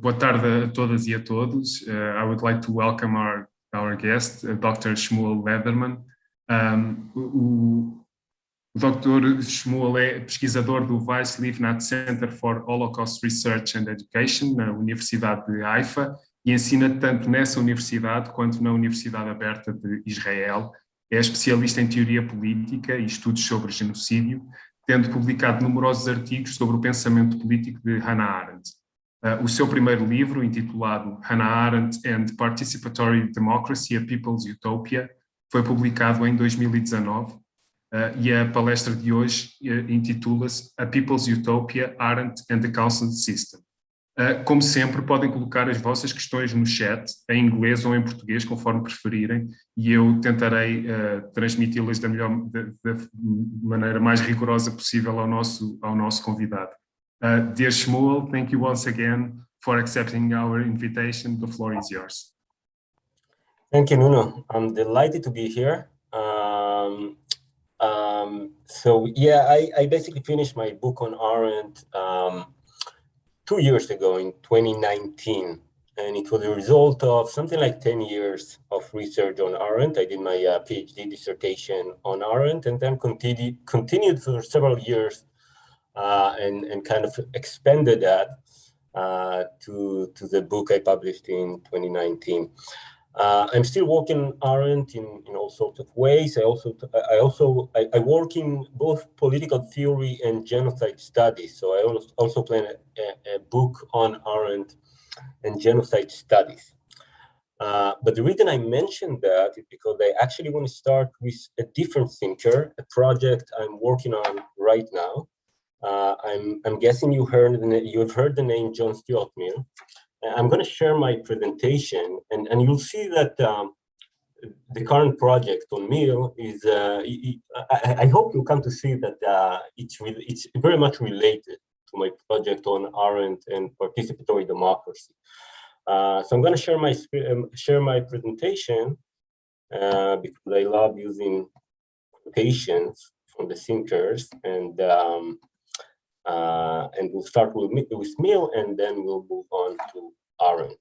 Boa tarde a todas e a todos. I would like to welcome our guest, Dr. Shmuel Lederman. O Dr. Shmuel é pesquisador do Weiss-Livnat Center for Holocaust Research and Education, na Universidade de Haifa, e ensina tanto nessa universidade quanto na Universidade Aberta de Israel. É especialista em teoria política e estudos sobre genocídio, tendo publicado numerosos artigos sobre o pensamento político de Hannah Arendt. O seu primeiro livro, intitulado Hannah Arendt and Participatory Democracy, A People's Utopia, foi publicado em 2019, e a palestra de hoje intitula-se A People's Utopia, Arendt and the Council System. Como sempre, podem colocar as vossas questões no chat, em inglês ou em português, conforme preferirem, e eu tentarei transmiti-las da maneira mais rigorosa possível ao nosso convidado. Dear Shmuel, thank you once again for accepting our invitation. The floor is yours. Thank you, Nuno. I'm delighted to be here. So yeah, I basically finished my book on Arendt 2 years ago in 2019, and it was a result of something like 10 years of research on Arendt. I did my PhD dissertation on Arendt, and then continued for several years and kind of expanded that to the book I published in 2019. I'm still working on Arendt in all sorts of ways. I work in both political theory and genocide studies. So I also plan a book on Arendt and genocide studies. But the reason I mentioned that is because I actually want to start with a different thinker, a project I'm working on right now. I'm guessing you've heard the name John Stuart Mill. I'm going to share my presentation, and you'll see that the current project on Mill is, I hope you'll come to see that it's very much related to my project on Arendt and participatory democracy. So I'm going to share my presentation because I love using quotations from the thinkers, and we'll start with Mill, and then we'll move on to Arendt.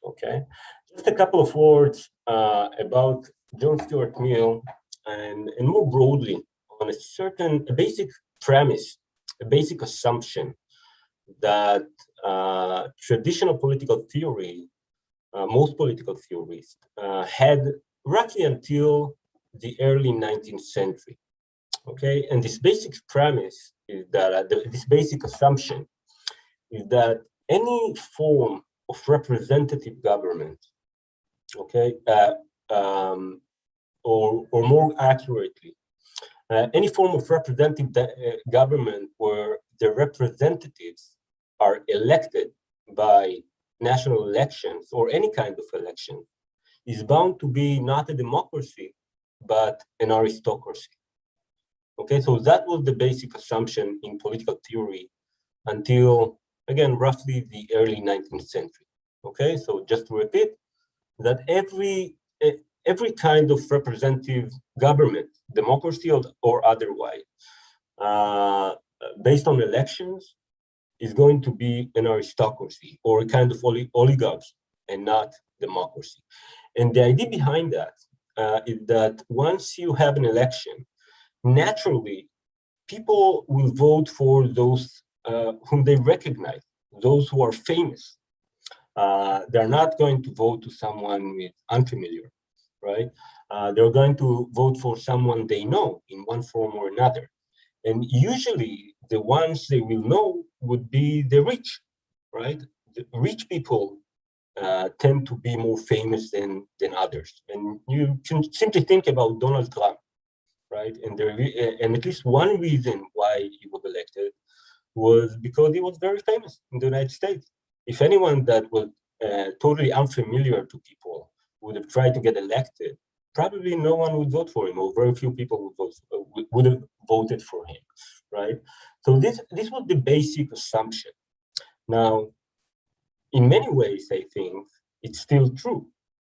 Okay, just a couple of words about John Stuart Mill, and more broadly on a basic premise, a basic assumption that traditional political theory, most political theorists had roughly until the early 19th century. Okay, and this basic premise is that this basic assumption is that any form of representative government, okay, or more accurately, any form of representative government where the representatives are elected by national elections or any kind of election is bound to be not a democracy, but an aristocracy. Okay, so that was the basic assumption in political theory until, again, roughly the early 19th century. Okay, so just to repeat, that every kind of representative government, democracy or otherwise, based on elections, is going to be an aristocracy or a kind of oligarchy and not democracy. And the idea behind that is that once you have an election, naturally, people will vote for those whom they recognize, those who are famous. They're not going to vote to someone with unfamiliar, right? They're going to vote for someone they know in one form or another. And usually the ones they will know would be the rich, right? The rich people tend to be more famous than others. And you can simply think about Donald Trump, right? And at least one reason why he was elected was because he was very famous in the United States. If anyone that was totally unfamiliar to people would have tried to get elected, probably no one would vote for him, or very few people would have voted for him, right? So this was the basic assumption. Now, in many ways, I think it's still true,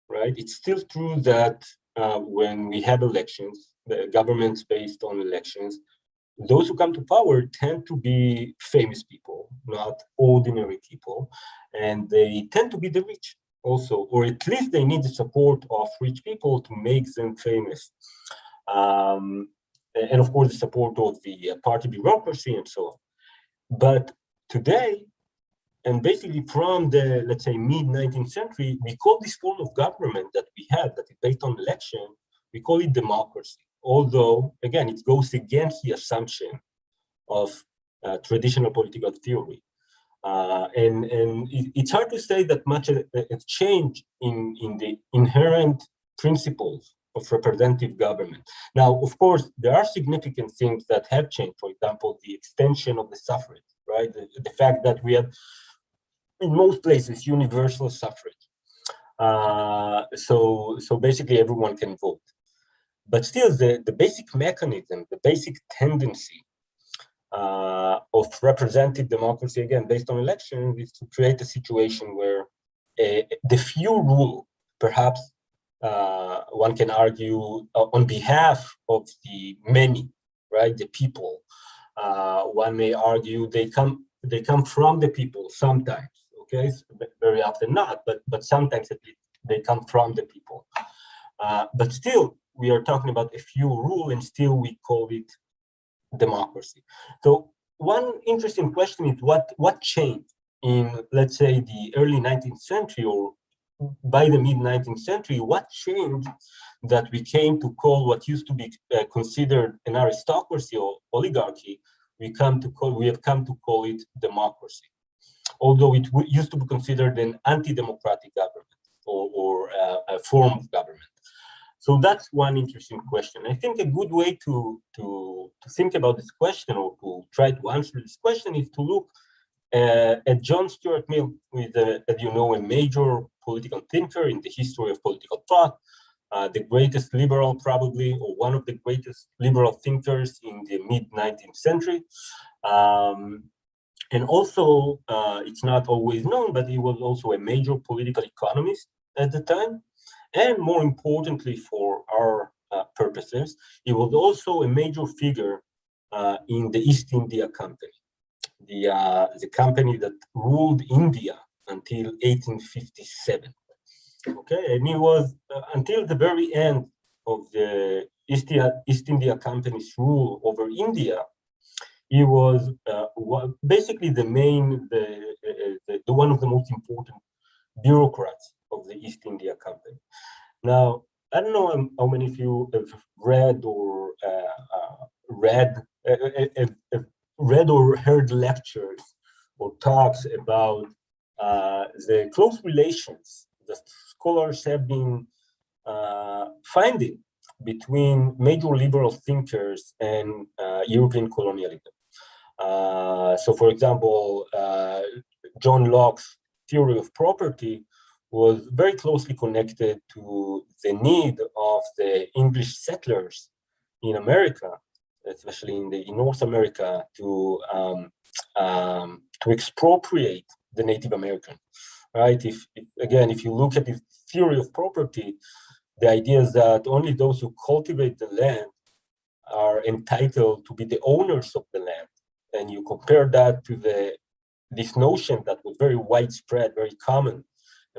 right? It's still true that when we have elections, the government's based on elections, those who come to power tend to be famous people, not ordinary people, and they tend to be the rich also, or at least they need the support of rich people to make them famous. And of course, the support of the party bureaucracy and so on. But today, and basically from the, let's say, mid-19th century, we call this form of government that we had, that is based on election, we call it democracy. Although, again, it goes against the assumption of traditional political theory. And it's hard to say that much has changed in the inherent principles of representative government. Now, of course, there are significant things that have changed. For example, the extension of the suffrage, right? The fact that we have, in most places, universal suffrage. So basically everyone can vote. But still, the basic mechanism, the basic tendency of representative democracy, again, based on elections, is to create a situation where the few rule, perhaps one can argue on behalf of the many, right? The people. One may argue they come from the people sometimes. Okay, very often not, but sometimes at least they come from the people. But still, we are talking about a few rule, and still we call it democracy. So one interesting question is what changed in, let's say, the early 19th century or by the mid-19th century? What changed that we came to call what used to be considered an aristocracy or oligarchy? We have come to call it democracy, although it used to be considered an anti-democratic government or a form of government. So that's one interesting question. I think a good way to think about this question, or to try to answer this question, is to look at John Stuart Mill, who is, as you know, a major political thinker in the history of political thought, the greatest liberal probably, or one of the greatest liberal thinkers in the mid-19th century. And also, it's not always known, but he was also a major political economist at the time. And more importantly, for our purposes, he was also a major figure in the East India Company, the company that ruled India until 1857. Okay, and he was until the very end of the East India Company's rule over India. He was basically the one of the most important bureaucrats of the East India Company. Now, I don't know how many of you have read or heard lectures or talks about the close relations that scholars have been finding between major liberal thinkers and European colonialism. So, for example, John Locke's theory of property was very closely connected to the need of the English settlers in America, especially in North America, to expropriate the Native American, right? If you look at the theory of property, the idea is that only those who cultivate the land are entitled to be the owners of the land. And you compare that to this notion that was very widespread, very common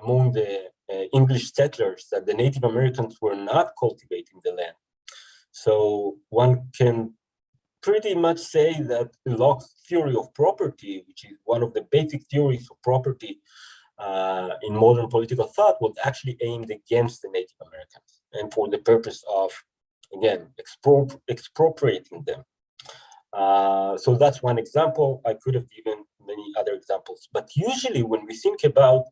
among the English settlers, that the Native Americans were not cultivating the land. So one can pretty much say that Locke's theory of property, which is one of the basic theories of property in modern political thought, was actually aimed against the Native Americans and for the purpose of, again, expropriating them. So that's one example. I could have given many other examples. But usually when we think about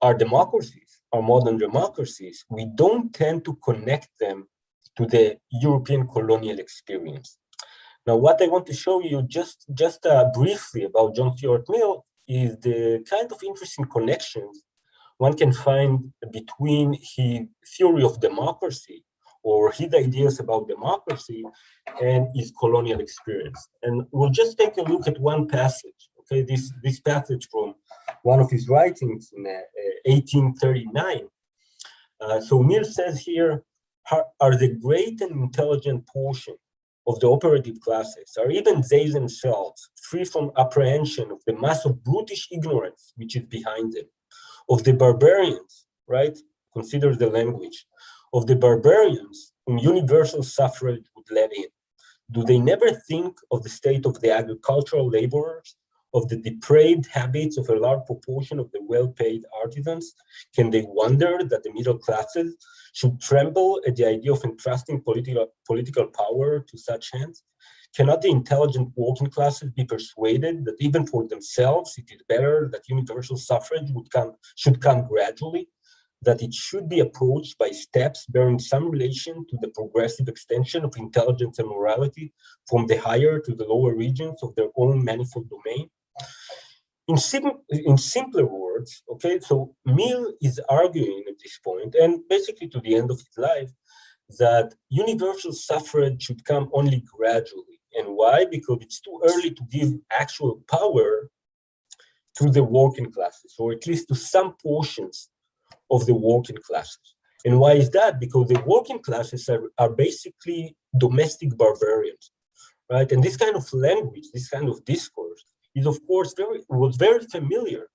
our democracies, our modern democracies, we don't tend to connect them to the European colonial experience. Now, what I want to show you just briefly about John Stuart Mill is the kind of interesting connections one can find between his theory of democracy or his ideas about democracy and his colonial experience. And we'll just take a look at one passage, okay? This passage from one of his writings in 1839. So Mill says here, are the great and intelligent portion of the operative classes, are even they themselves free from apprehension of the mass of brutish ignorance which is behind them, of the barbarians, right? Consider the language, of the barbarians whom universal suffrage would let in. Do they never think of the state of the agricultural laborers, of the depraved habits of a large proportion of the well-paid artisans? Can they wonder that the middle classes should tremble at the idea of entrusting political power to such hands? Cannot the intelligent working classes be persuaded that even for themselves it is better that universal suffrage should come gradually, that it should be approached by steps bearing some relation to the progressive extension of intelligence and morality from the higher to the lower regions of their own manifold domain? In simpler words, okay, so Mill is arguing at this point, and basically to the end of his life, that universal suffrage should come only gradually. And why? Because it's too early to give actual power to the working classes, or at least to some portions of the working classes. And why is that? Because the working classes are basically domestic barbarians, right? And this kind of language, this kind of discourse is, of course, was very familiar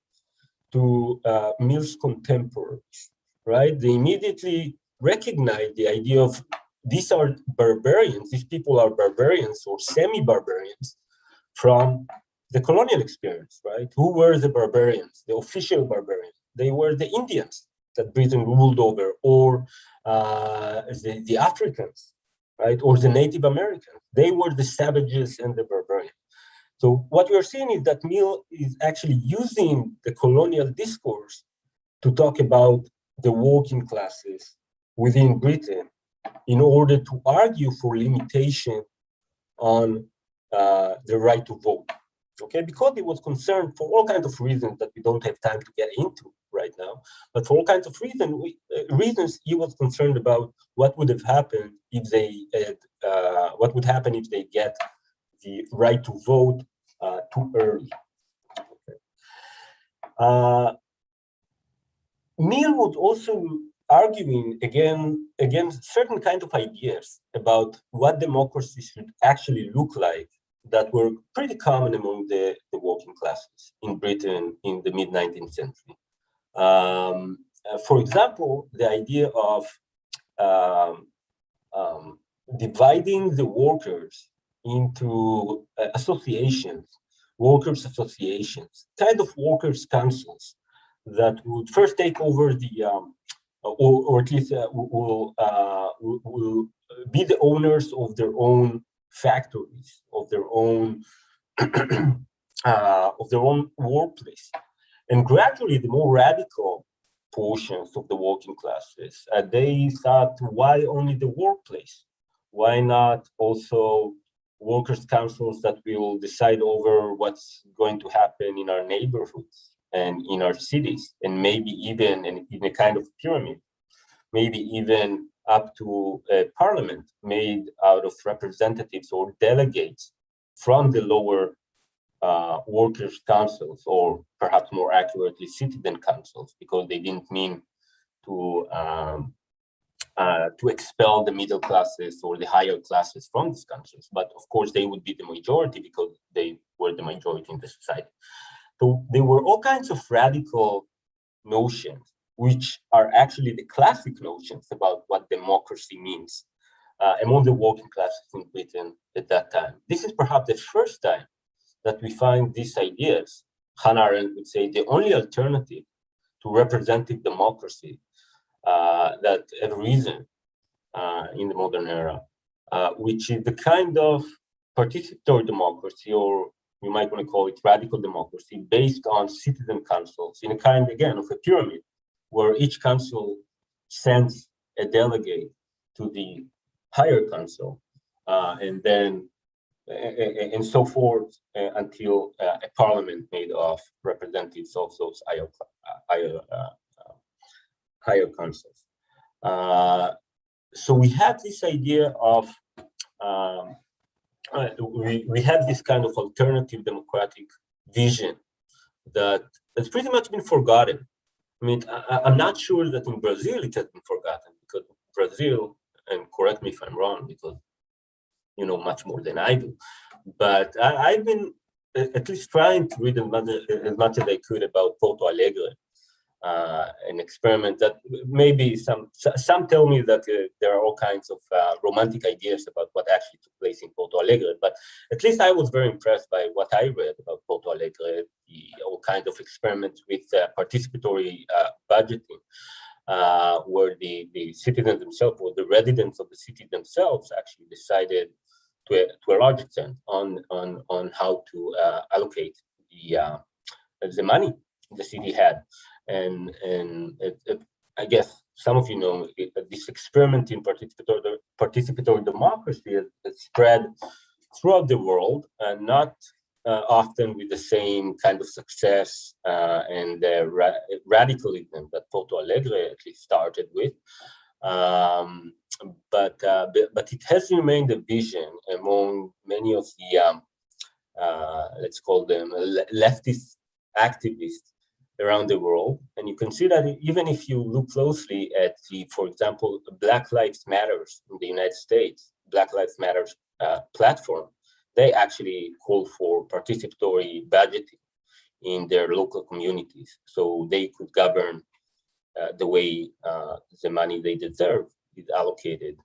to Mill's contemporaries, right? They immediately recognized the idea of these are barbarians, these people are barbarians or semi-barbarians from the colonial experience, right? Who were the barbarians, the official barbarians? They were the Indians that Britain ruled over, or the Africans, right? Or the Native Americans. They were the savages and the barbarians. So what we are seeing is that Mill is actually using the colonial discourse to talk about the working classes within Britain in order to argue for limitation on the right to vote. Okay, because he was concerned for all kinds of reasons that we don't have time to get into right now, but for all kinds of reasons he was concerned about what would have happened if they had, what would happen if they get the right to vote too early. Okay. Mill was also arguing against certain kind of ideas about what democracy should actually look like that were pretty common among the working classes in Britain in the mid-19th century. For example, the idea of dividing the workers into associations, workers' associations, kind of workers' councils that would first take over the, or at least will be the owners of their own factories, of their own workplace. And gradually, the more radical portions of the working classes, they thought, why only the workplace? Why not also workers' councils that will decide over what's going to happen in our neighborhoods and in our cities, and maybe even in a kind of pyramid, maybe even up to a parliament made out of representatives or delegates from the lower workers' councils, or perhaps more accurately, citizen councils, because they didn't mean to expel the middle classes or the higher classes from these councils. But of course, they would be the majority because they were the majority in the society. So there were all kinds of radical notions, which are actually the classic notions about what democracy means among the working classes in Britain at that time. This is perhaps the first time that we find these ideas. Hannah Arendt would say the only alternative to representative democracy that have arisen in the modern era, which is the kind of participatory democracy, or you might want to call it radical democracy, based on citizen councils in a kind, again, of a pyramid, where each council sends a delegate to the higher council, and then and so forth until a parliament made of representatives of those higher councils. So we have this idea of we have this kind of alternative democratic vision that has pretty much been forgotten. I mean, I'm not sure that in Brazil it has been forgotten, because Brazil, and correct me if I'm wrong, because much more than I do. But I've been at least trying to read as much as I could about Porto Alegre, an experiment that maybe some tell me that there are all kinds of romantic ideas about what actually took place in Porto Alegre, but at least I was very impressed by what I read about Porto Alegre, all kinds of experiments with participatory budgeting, where the citizens themselves, or the residents of the city themselves, actually decided to a large extent on how to allocate the money the city had. And I guess some of you know this experiment in participatory democracy has spread throughout the world, and not often with the same kind of success and radicalism that Porto Alegre at least started with. But it has remained a vision among many of the let's call them leftist activists around the world. And you can see that even if you look closely at for example, Black Lives Matters in the United States, Black Lives Matters platform, they actually call for participatory budgeting in their local communities, so they could govern the way the money they deserve is allocated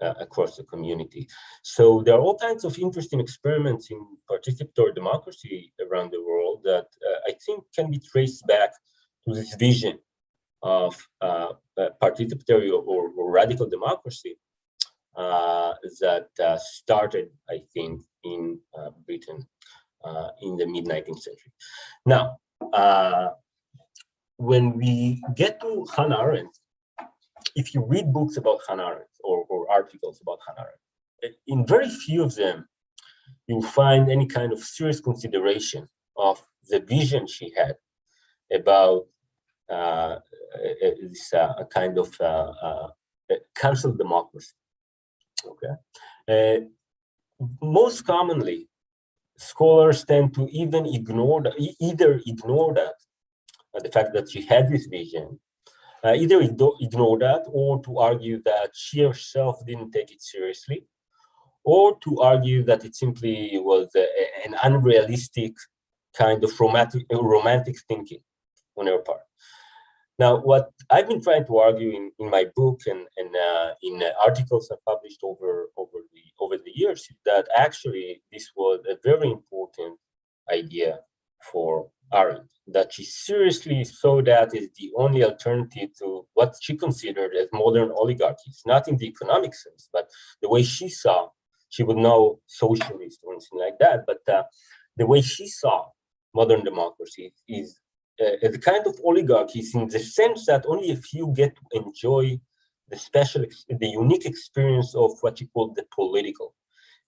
across the community. So there are all kinds of interesting experiments in participatory democracy around the world that I think can be traced back to this vision of participatory or radical democracy that started, I think, in Britain in the mid-19th century. Now, when we get to Hannah Arendt, if you read books about Hannah Arendt or articles about Hannah Arendt, in very few of them, you'll find any kind of serious consideration of the vision she had about this kind of council democracy. Okay, most commonly, scholars tend to even either ignore that, the fact that she had this vision, either ignore that, or to argue that she herself didn't take it seriously, or to argue that it simply was an unrealistic kind of romantic thinking on her part. Now, what I've been trying to argue in my book and in articles I've published over the years is that actually this was a very important idea for Arendt, that she seriously saw that as the only alternative to what she considered as modern oligarchies, not in the economic sense, but the way she saw, she would know socialist or anything like that, but the way she saw modern democracy is as a kind of oligarchies, in the sense that only a few get to enjoy the unique experience of what you call the political,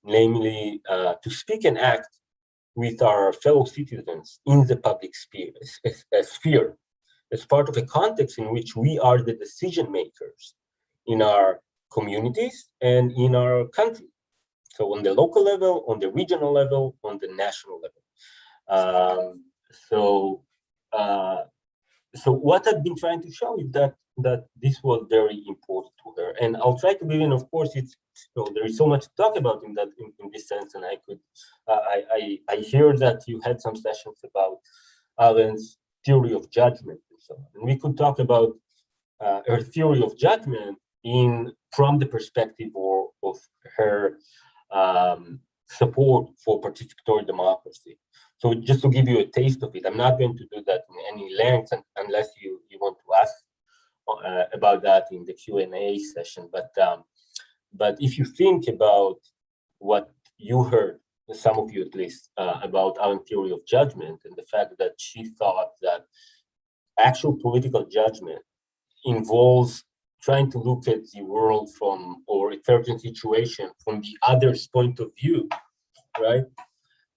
namely to speak and act with our fellow citizens in the public sphere as part of a context in which we are the decision makers in our communities and in our country. So on the local level, on the regional level, on the national level. So what I've been trying to show is that this was very important to her, and I'll try to give in. Of course, there is so much to talk about in this sense, and I hear that you had some sessions about Arendt's theory of judgment and so on, and we could talk about her theory of judgment from the perspective of her support for participatory democracy. So just to give you a taste of it, I'm not going to do that in any length unless you want to ask about that in the Q&A session. But if you think about what you heard, some of you at least, about Arendt's theory of judgment and the fact that she thought that actual political judgment involves trying to look at the world or a certain situation from the other's point of view, right?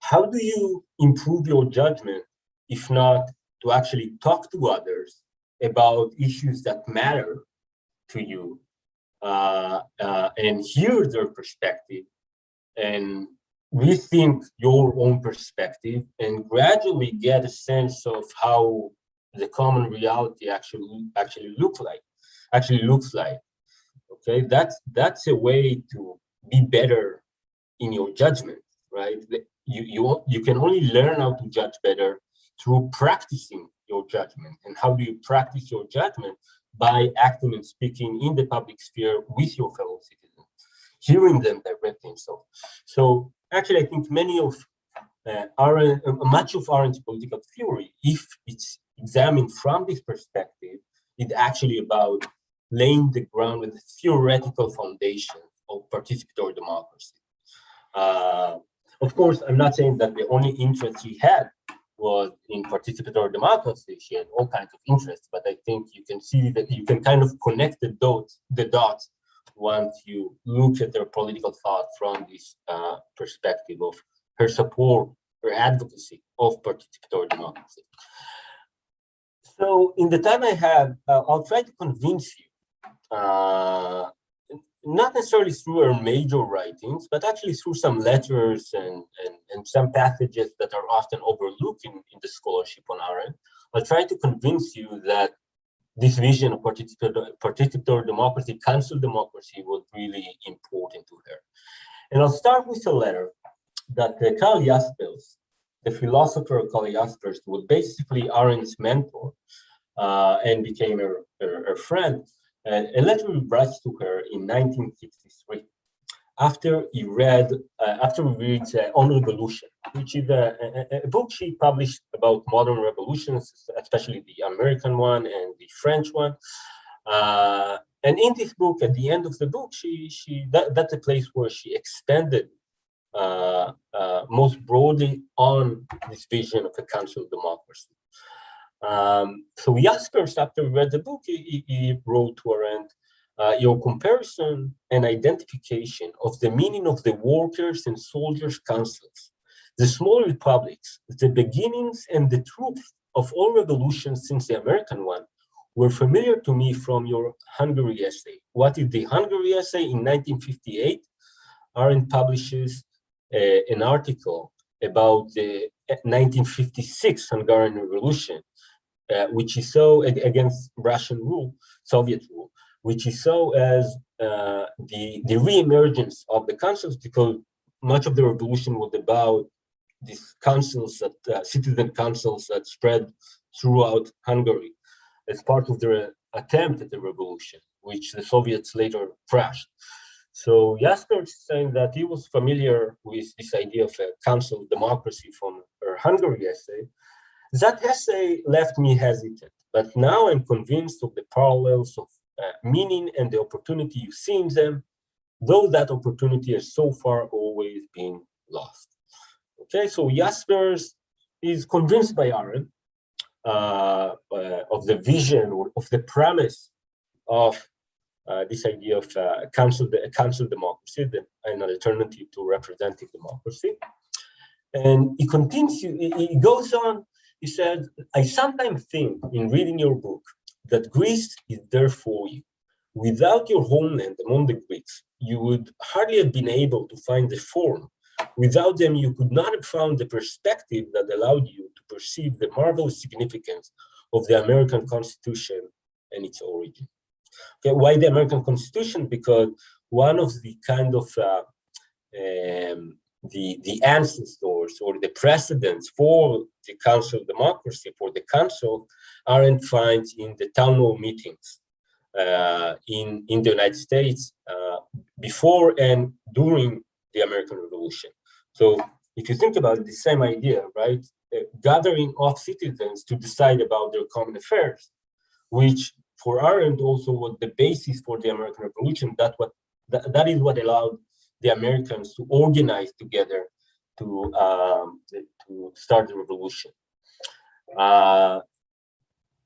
How do you improve your judgment if not to actually talk to others about issues that matter to you and hear their perspective and rethink your own perspective and gradually get a sense of how the common reality actually looks like? Okay, that's a way to be better in your judgment, right? You can only learn how to judge better through practicing your judgment. And how do you practice your judgment? By acting and speaking in the public sphere with your fellow citizens, hearing them directly and so on. So actually, I think much of Arendt's political theory, if it's examined from this perspective, is actually about laying the ground with the theoretical foundation of participatory democracy. Of course, I'm not saying that the only interest he had was in participatory democracy. She had all kinds of interests, but I think you can see that you can kind of connect the dots once you look at their political thought from this perspective of her support, her advocacy of participatory democracy. So in the time I have, I'll try to convince you, not necessarily through her major writings, but actually through some letters and some passages that are often overlooked in the scholarship on Arendt. I'll try to convince you that this vision of participatory democracy, council democracy, was really important to her. And I'll start with a letter that Karl Jaspers, the philosopher Karl Jaspers, was basically Arendt's mentor and became her friend. A letter he writes to her in 1963, after he reads On Revolution, which is a book she published about modern revolutions, especially the American one and the French one. And in this book, at the end of the book, that's a place where she expanded most broadly on this vision of a council democracy. So Jaspers, after we read the book, he wrote to Arendt, your comparison and identification of the meaning of the workers' and soldiers' councils, the small republics, the beginnings and the truth of all revolutions since the American one, were familiar to me from your Hungary essay. What is the Hungary essay? In 1958, Arendt publishes an article about the 1956 Hungarian Revolution, which he saw against Russian rule, Soviet rule, which he saw as the re-emergence of the councils, because much of the revolution was about these councils, citizen councils that spread throughout Hungary as part of their attempt at the revolution, which the Soviets later crashed. So Jaspers is saying that he was familiar with this idea of a council democracy from her Hungary essay. That essay left me hesitant, but now I'm convinced of the parallels of meaning and the opportunity you see in them, though that opportunity has so far always been lost. Okay, so Jaspers is convinced by Arendt of the vision or of the premise of this idea of council democracy, an alternative to representative democracy. And he continues, he goes on, he said, I sometimes think in reading your book that Greece is there for you. Without your homeland among the Greeks, you would hardly have been able to find the form. Without them, you could not have found the perspective that allowed you to perceive the marvelous significance of the American Constitution and its origin. Okay, why the American Constitution? Because one of the kind of the ancestors or the precedents for the council democracy, for the council, Arendt finds in the town hall meetings in the United States before and during the American Revolution. So if you think about it, the same idea, right? Gathering of citizens to decide about their common affairs, which for Arendt also was the basis for the American Revolution. That is what allowed the Americans to organize together to start the revolution.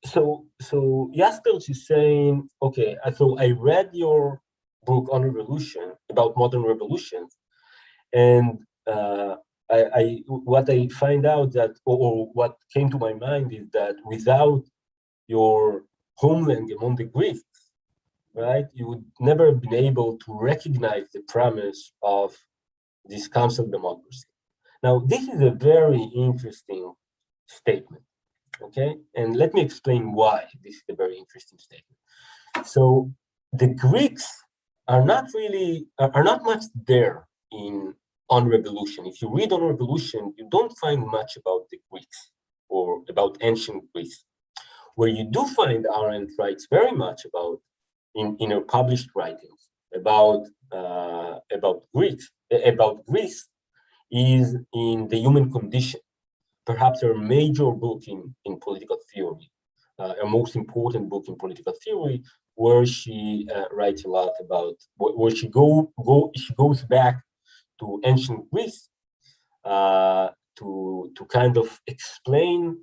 So Jaspers is saying, okay, so I read your book on revolution, about modern revolutions, and what I find out that, or what came to my mind is that without your homeland among the Greeks, right, you would never have been able to recognize the premise of this council democracy. Now, this is a very interesting statement, okay? And let me explain why this is a very interesting statement. So the Greeks are not much there in on revolution. If you read on revolution, you don't find much about the Greeks or about ancient Greece. Where you do find Arendt writes very much about, in her published writings, about Greece, is in The Human Condition, perhaps her major book in political theory, her most important book in political theory, where she writes a lot about, where she goes back to ancient Greece to kind of explain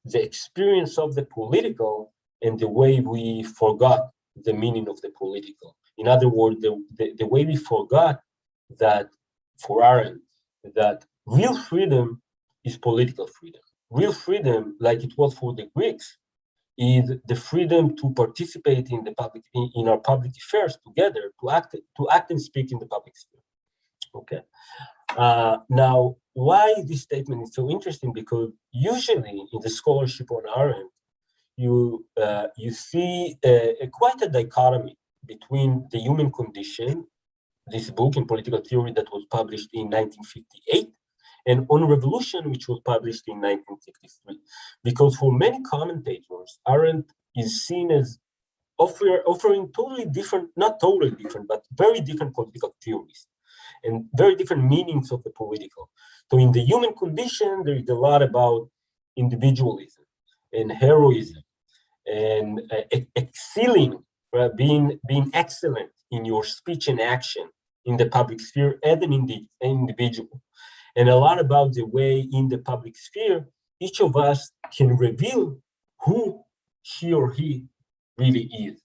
the experience of the political and the way we forgot the meaning of the political. In other words, the way we forgot that, for Arendt, that real freedom is political freedom. Real freedom, like it was for the Greeks, is the freedom to participate in the public, in our public affairs together, to act and speak in the public sphere. Okay. Now, why this statement is so interesting? Because usually in the scholarship on Arendt, you see quite a dichotomy between The Human Condition, this book in political theory that was published in 1958, and On Revolution, which was published in 1963. Because for many commentators, Arendt is seen as offering totally different, not totally different, but very different political theories and very different meanings of the political. So in The Human Condition, there is a lot about individualism and heroism and excelling, right? being excellent in your speech and action in the public sphere as an individual. And a lot about the way in the public sphere, each of us can reveal who she or he really is.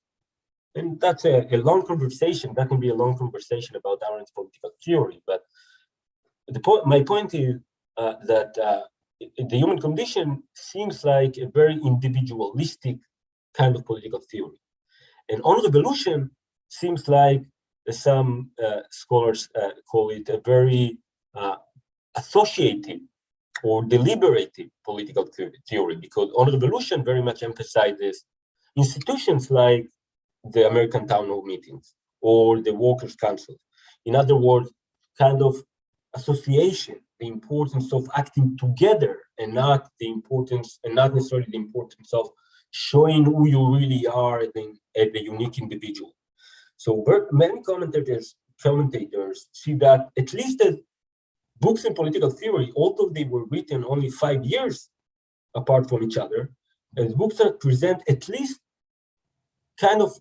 And that's a long conversation. That can be a long conversation about Arendt's political theory. But my point is that The Human Condition seems like a very individualistic kind of political theory. And On Revolution seems like some scholars call it a very associative or deliberative political theory, because On Revolution very much emphasizes institutions like the American town hall meetings or the workers' council. In other words, kind of association, the importance of acting together, and not necessarily the importance of showing who you really are as a unique individual. So many commentators see that, at least as books in political theory, although they were written only 5 years apart from each other, as books that present at least kind of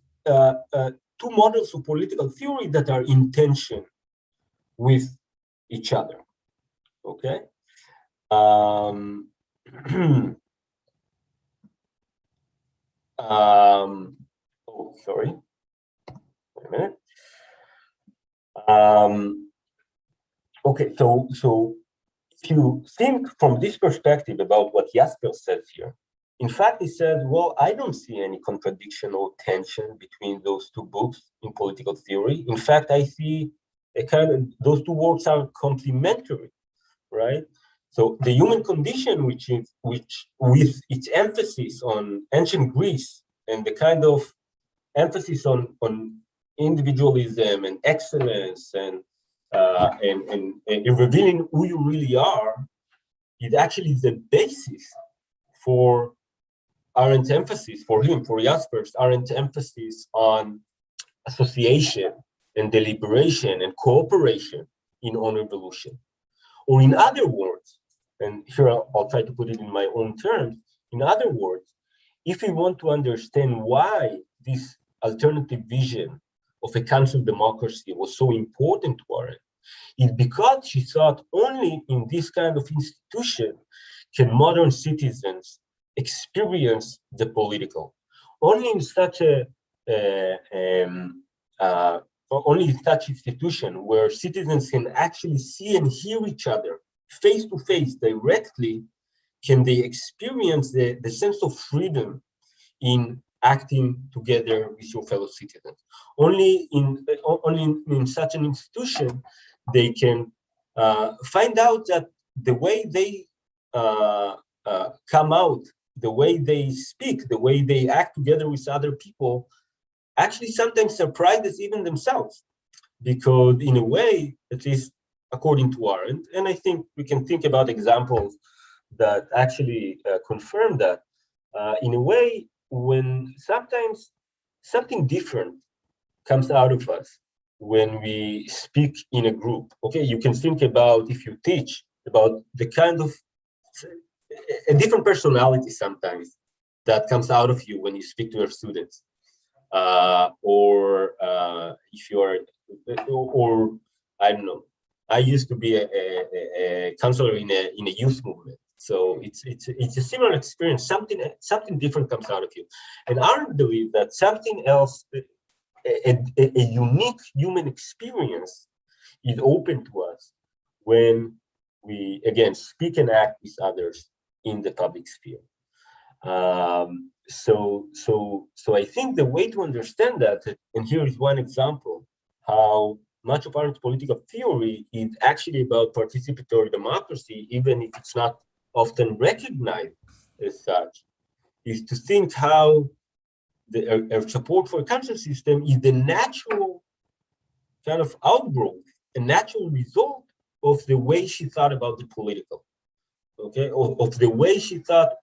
two models of political theory that are in tension with each other. Okay. Oh, sorry. Wait a minute. Okay, so if you think from this perspective about what Jasper says here, in fact, he says, well, I don't see any contradiction or tension between those two books in political theory. In fact, I see those two works are complementary, right? So The Human Condition, which with its emphasis on ancient Greece and the kind of emphasis on individualism and excellence and revealing who you really are, is actually the basis for Arendt's emphasis, for Jasper's Arendt's emphasis on association and deliberation and cooperation in On Revolution. Or in other words, and here I'll try to put it in my own terms, in other words, if we want to understand why this alternative vision of a council democracy was so important to Arendt, is because she thought only in this kind of institution can modern citizens experience the political. Only in such only in such institution where citizens can actually see and hear each other face to face directly, can they experience the sense of freedom in acting together with your fellow citizens. Only in such an institution they can find out that the way they come out, the way they speak, the way they act together with other people, actually sometimes surprises even themselves. Because in a way, at least according to Arendt, and I think we can think about examples that actually confirm that. In a way, when sometimes something different comes out of us when we speak in a group. Okay, you can think about, if you teach, about the kind of a different personality sometimes that comes out of you when you speak to your students, or if you are, or I don't know. I used to be a counselor in a youth movement, so it's a similar experience. Something different comes out of you, and I believe that something else, a unique human experience, is open to us when we again speak and act with others in the public sphere. So I think the way to understand that, and here is one example, how much of Arendt's political theory is actually about participatory democracy, even if it's not often recognized as such, is to think how the support for a country system is the natural kind of outgrowth, a natural result of the way she thought about the political, okay, of the way she thought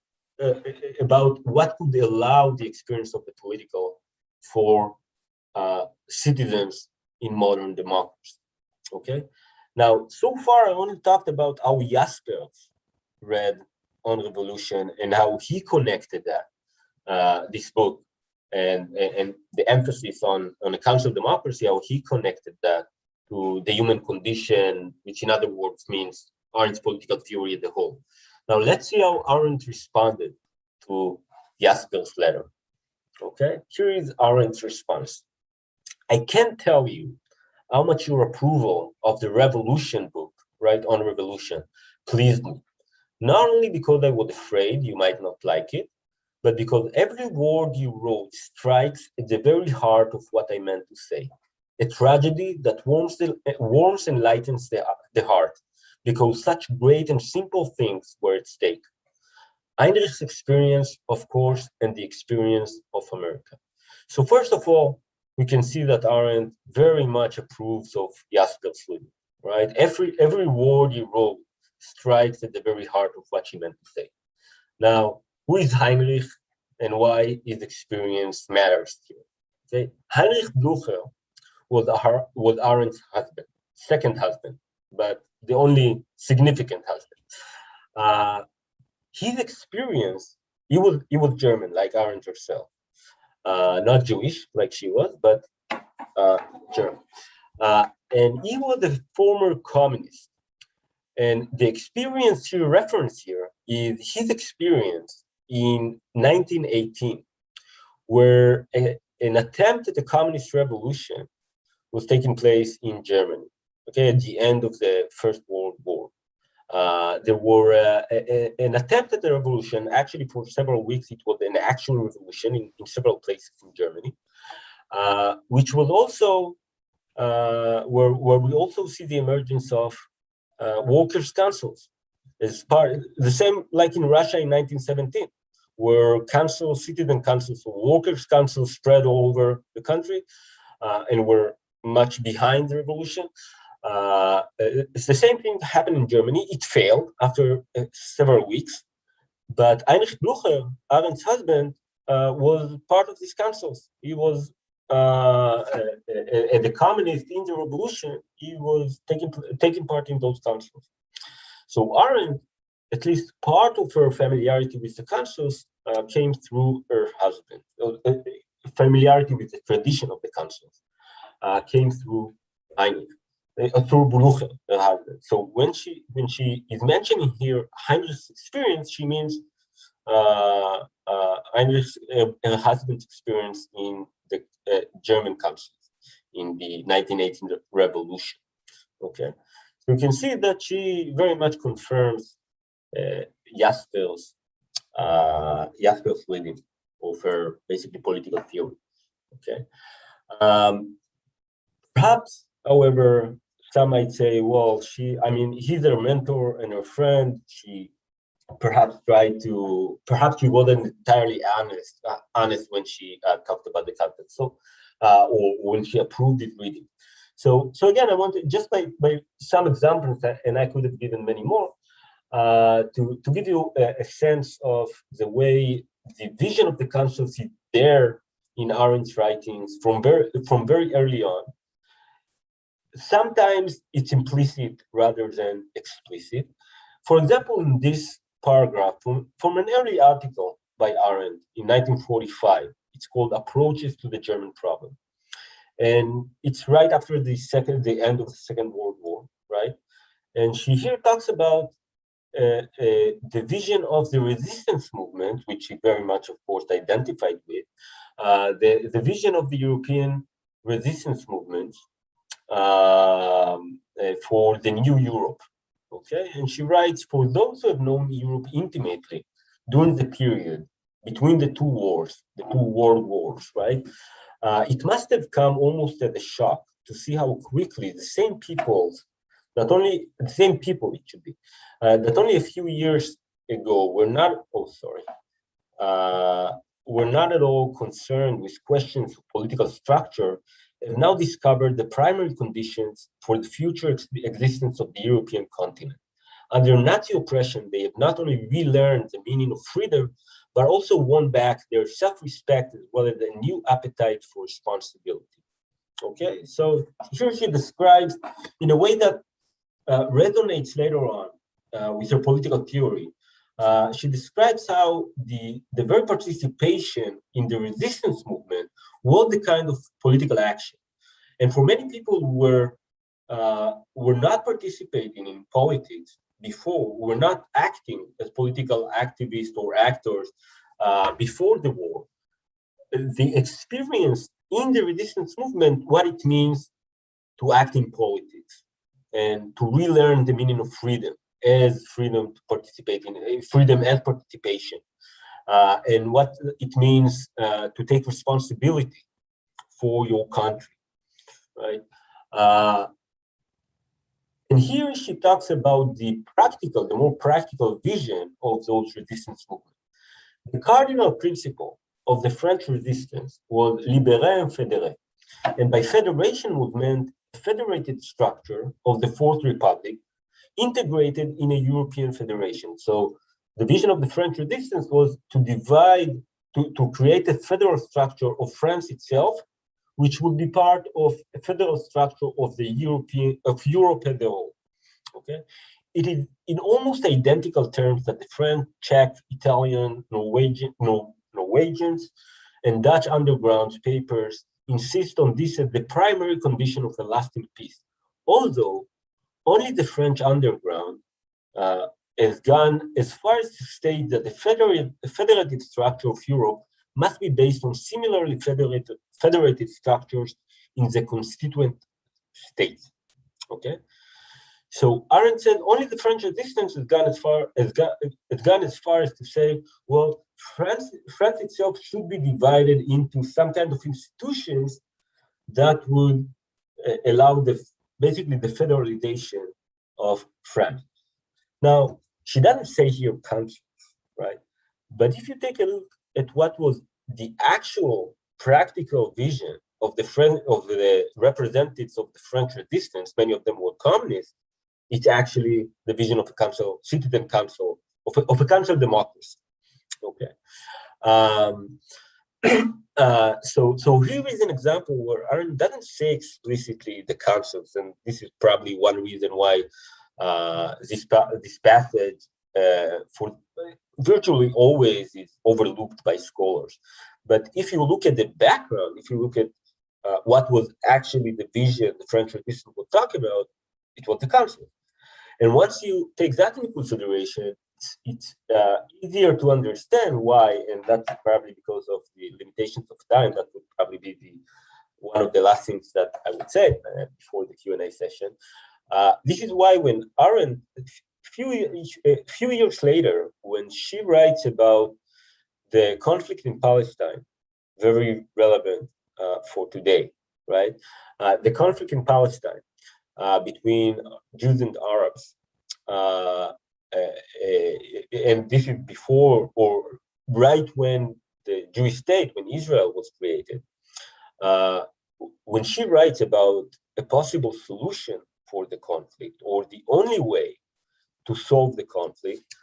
about what could allow the experience of the political for citizens in modern democracy. Okay. Now, so far I only talked about how Jaspers read On Revolution and how he connected that, this book, and the emphasis on a council democracy, how he connected that to the human condition, which in other words means Arendt's political theory as a whole. Now let's see how Arendt responded to Jaspers' letter. Okay, here is Arendt's response. I can't tell you how much your approval of the Revolution book, right, On Revolution, pleased me. Not only because I was afraid you might not like it, but because every word you wrote strikes at the very heart of what I meant to say. A tragedy that warms and lightens the heart, because such great and simple things were at stake. Heinrich's experience, of course, and the experience of America. So first of all, we can see that Arendt very much approves of Jaspers' living, right? Every word he wrote strikes at the very heart of what she meant to say. Now, who is Heinrich and why his experience matters here? Okay? Heinrich Blücher was Arendt's husband, second husband, but the only significant husband. His experience, he was German, like Arendt herself. Not Jewish like she was, but German. And he was a former communist. And the experience he referenced here is his experience in 1918, where an attempt at the communist revolution was taking place in Germany, okay, at the end of the First World War. There were an attempt at the revolution. Actually, for several weeks, it was an actual revolution in several places in Germany, which was also where we also see the emergence of workers' councils as part, the same like in Russia in 1917, where councils, citizen councils, or workers' councils spread all over the country and were much behind the revolution. It's the same thing that happened in Germany. It failed after several weeks, but Heinrich Blücher, Arendt's husband, was part of these councils. He was the communist in the revolution. He was taking part in those councils. So Arendt, at least part of her familiarity with the councils, came through her husband. Familiarity with the tradition of the councils came through Heinrich. Through Blücher, her husband. So when she is mentioning here Heinrich's experience, she means Heinrich's her husband's experience in the German councils in the 1918 revolution. Okay, so you can see that she very much confirms Jaspers' reading of her basically political theory. Okay, perhaps, however, some might say, well, he's her mentor and her friend. She perhaps she wasn't entirely honest when she talked about the content. So, or when she approved his reading. So again, I wanted just by some examples, and I could have given many more, to give you a sense of the way the vision of the council is there in Arendt's writings from very early on. Sometimes it's implicit rather than explicit. For example, in this paragraph from an early article by Arendt in 1945, it's called "Approaches to the German Problem," and it's right after the end of the Second World War, right? And she here talks about the vision of the resistance movement, which she very much, of course, identified with, the vision of the European resistance movement for the new Europe. Okay, and she writes, for those who have known Europe intimately during the period between the two wars, the two world wars, right? It must have come almost as a shock to see how quickly the same peoples, not only the same people, it should be, that only a few years ago were not at all concerned with questions of political structure, have now discovered the primary conditions for the future existence of the European continent. Under Nazi oppression, they have not only relearned the meaning of freedom, but also won back their self-respect as well as a new appetite for responsibility. Okay, so here she describes in a way that resonates later on with her political theory. She describes how the very participation in the resistance movement was the kind of political action. And for many people who were not participating in politics before, were not acting as political activists or actors before the war, they experienced in the resistance movement what it means to act in politics and to relearn the meaning of freedom as freedom to participate in freedom and participation, and what it means to take responsibility for your country, right? And here she talks about the more practical vision of those resistance movements. The cardinal principle of the French resistance was libérer and fédérer, and by federation was meant a federated structure of the Fourth Republic integrated in a European federation. So the vision of the French resistance was to to create a federal structure of France itself, which would be part of a federal structure of Europe as a whole. Okay, it is in almost identical terms that the French, Czech, Italian, Norwegians, and Dutch underground papers insist on this as the primary condition of a lasting peace. Although only the French underground has gone as far as to state that the federated structure of Europe must be based on similarly federated structures in the constituent states. Okay, so Arendt said only the French resistance has gone as far as to say, well, France itself should be divided into some kind of institutions that would allow basically the federalization of France. Now, she doesn't say here countries, right? But if you take a look at what was the actual practical vision of the representatives of the French resistance, many of them were communists, it's actually the vision of a council, citizen council, of a council democracy. Okay. So here is an example where Arendt doesn't say explicitly the councils, and this is probably one reason why this passage for virtually always is overlooked by scholars. But if you look at the background, if you look at what was actually the vision the French resistance was talking about, it was the council. And once you take that into consideration, it's easier to understand why, and that's probably because of the limitations of time. That would probably be one of the last things that I would say before the Q&A session. This is why when Arendt, a few years later, when she writes about the conflict in Palestine, very relevant for today, right? The conflict in Palestine between Jews and Arabs, and this is before or right when the Jewish state, when Israel was created. When she writes about a possible solution for the conflict, or the only way to solve the conflict.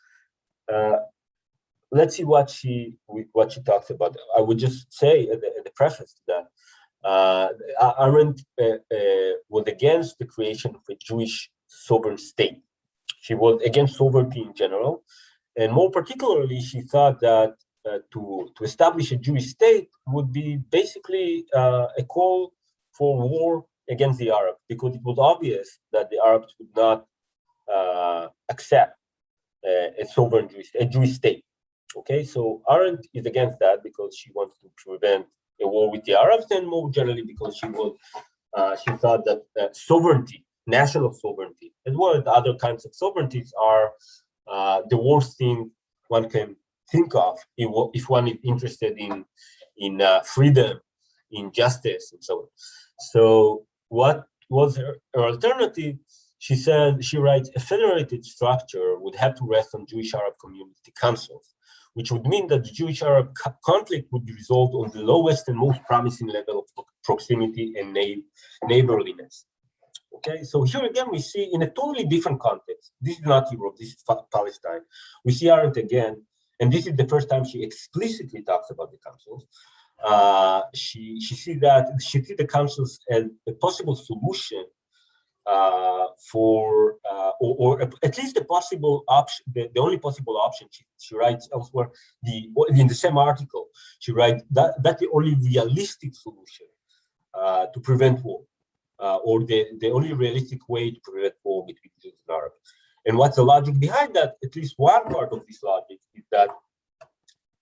Let's see what she talks about. I would just say at the preface to that, Arendt was against the creation of a Jewish sovereign state. She was against sovereignty in general, and more particularly, she thought that to establish a Jewish state would be basically a call for war against the Arabs, because it was obvious that the Arabs would not accept a sovereign Jewish state. Okay, so Arendt is against that because she wants to prevent a war with the Arabs, and more generally because she thought that sovereignty, national sovereignty, as well as other kinds of sovereignties, are the worst thing one can think of if one is interested in freedom, in justice, and so on. So what was her alternative? She said, she writes, a federated structure would have to rest on Jewish Arab community councils, which would mean that the Jewish-Arab conflict would be resolved on the lowest and most promising level of proximity and neighborliness. Okay, so here again, we see in a totally different context. This is not Europe, this is Palestine. We see Arendt again, and this is the first time she explicitly talks about the councils. She sees the councils as a possible solution for at least the possible option, the only possible option. She writes elsewhere, in the same article, she writes that's the only realistic solution to prevent war, or the only realistic way to prevent war between Jews and Arabs. And what's the logic behind that? At least one part of this logic is that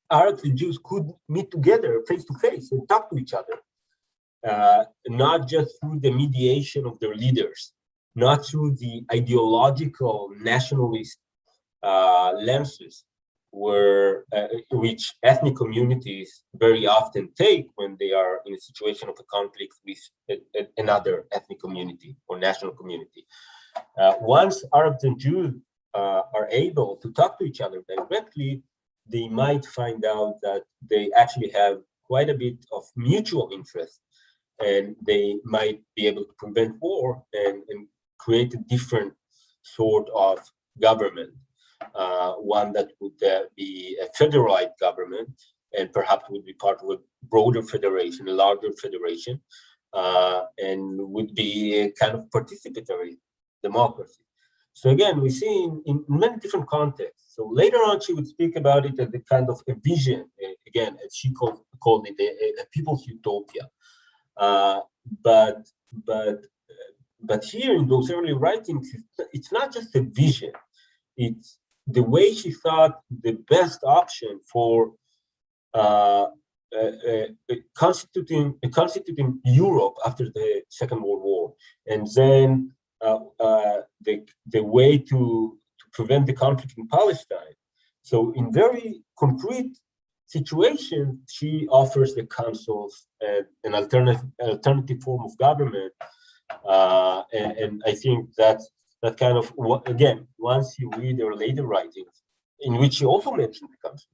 Arabs and Jews could meet together face to face and talk to each other. Not just through the mediation of their leaders, not through the ideological nationalist lenses which ethnic communities very often take when they are in a situation of a conflict with another ethnic community or national community. Once Arabs and Jews are able to talk to each other directly, they might find out that they actually have quite a bit of mutual interest, and they might be able to prevent war and create a different sort of government, one that would be a federalized government, and perhaps would be part of a broader federation, a larger federation, and would be a kind of participatory democracy. So again, we see in many different contexts. So later on, she would speak about it as a kind of a vision, again, as she called it, a people's utopia. But here in those early writings, it's not just a vision. It's the way she thought the best option for constituting Europe after the Second World War, and then the way to prevent the conflict in Palestine. So in very concrete situations, she offers the councils an alternative form of government, and I think that kind of, again, once you read her later writings, in which she also mentioned the council,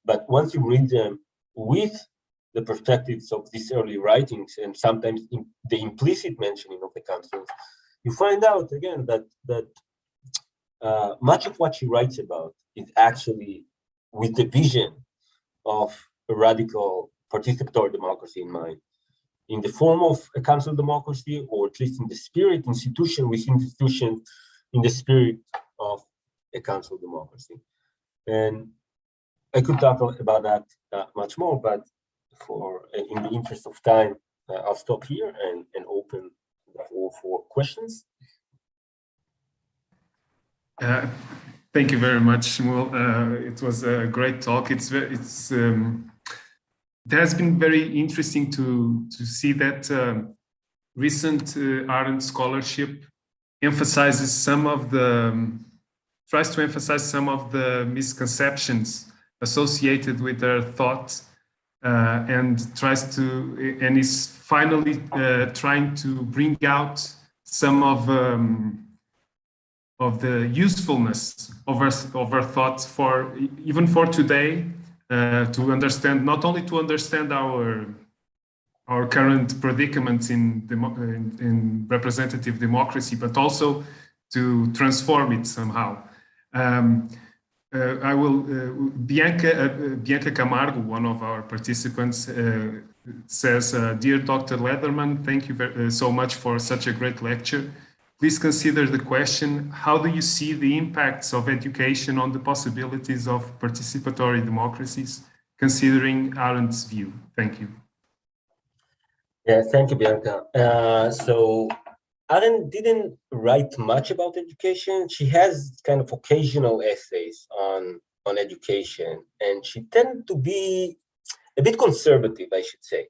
but once you read them with the perspectives of these early writings, and sometimes in the implicit mentioning of the councils, you find out again that much of what she writes about is actually with the vision of a radical participatory democracy in mind, in the form of a council democracy, or at least in the spirit, institution with institution, in the spirit of a council democracy. And I could talk about that much more, but in the interest of time, I'll stop here and open the floor for questions. Thank you very much, Shmuel. It was a great talk. It has been very interesting to see that recent Arendt scholarship tries to emphasize some of the misconceptions associated with their thought, and is finally trying to bring out some of the usefulness of our thoughts even for today, to understand, not only to understand our our current predicaments in representative democracy, but also to transform it somehow. I will, Bianca Camargo, one of our participants, says, "Dear Dr. Lederman, thank you so much for such a great lecture. Please consider the question, how do you see the impacts of education on the possibilities of participatory democracies, considering Arendt's view?" Thank you. Yeah, thank you, Bianca. So Arendt didn't write much about education. She has kind of occasional essays on education, and she tended to be a bit conservative, I should say,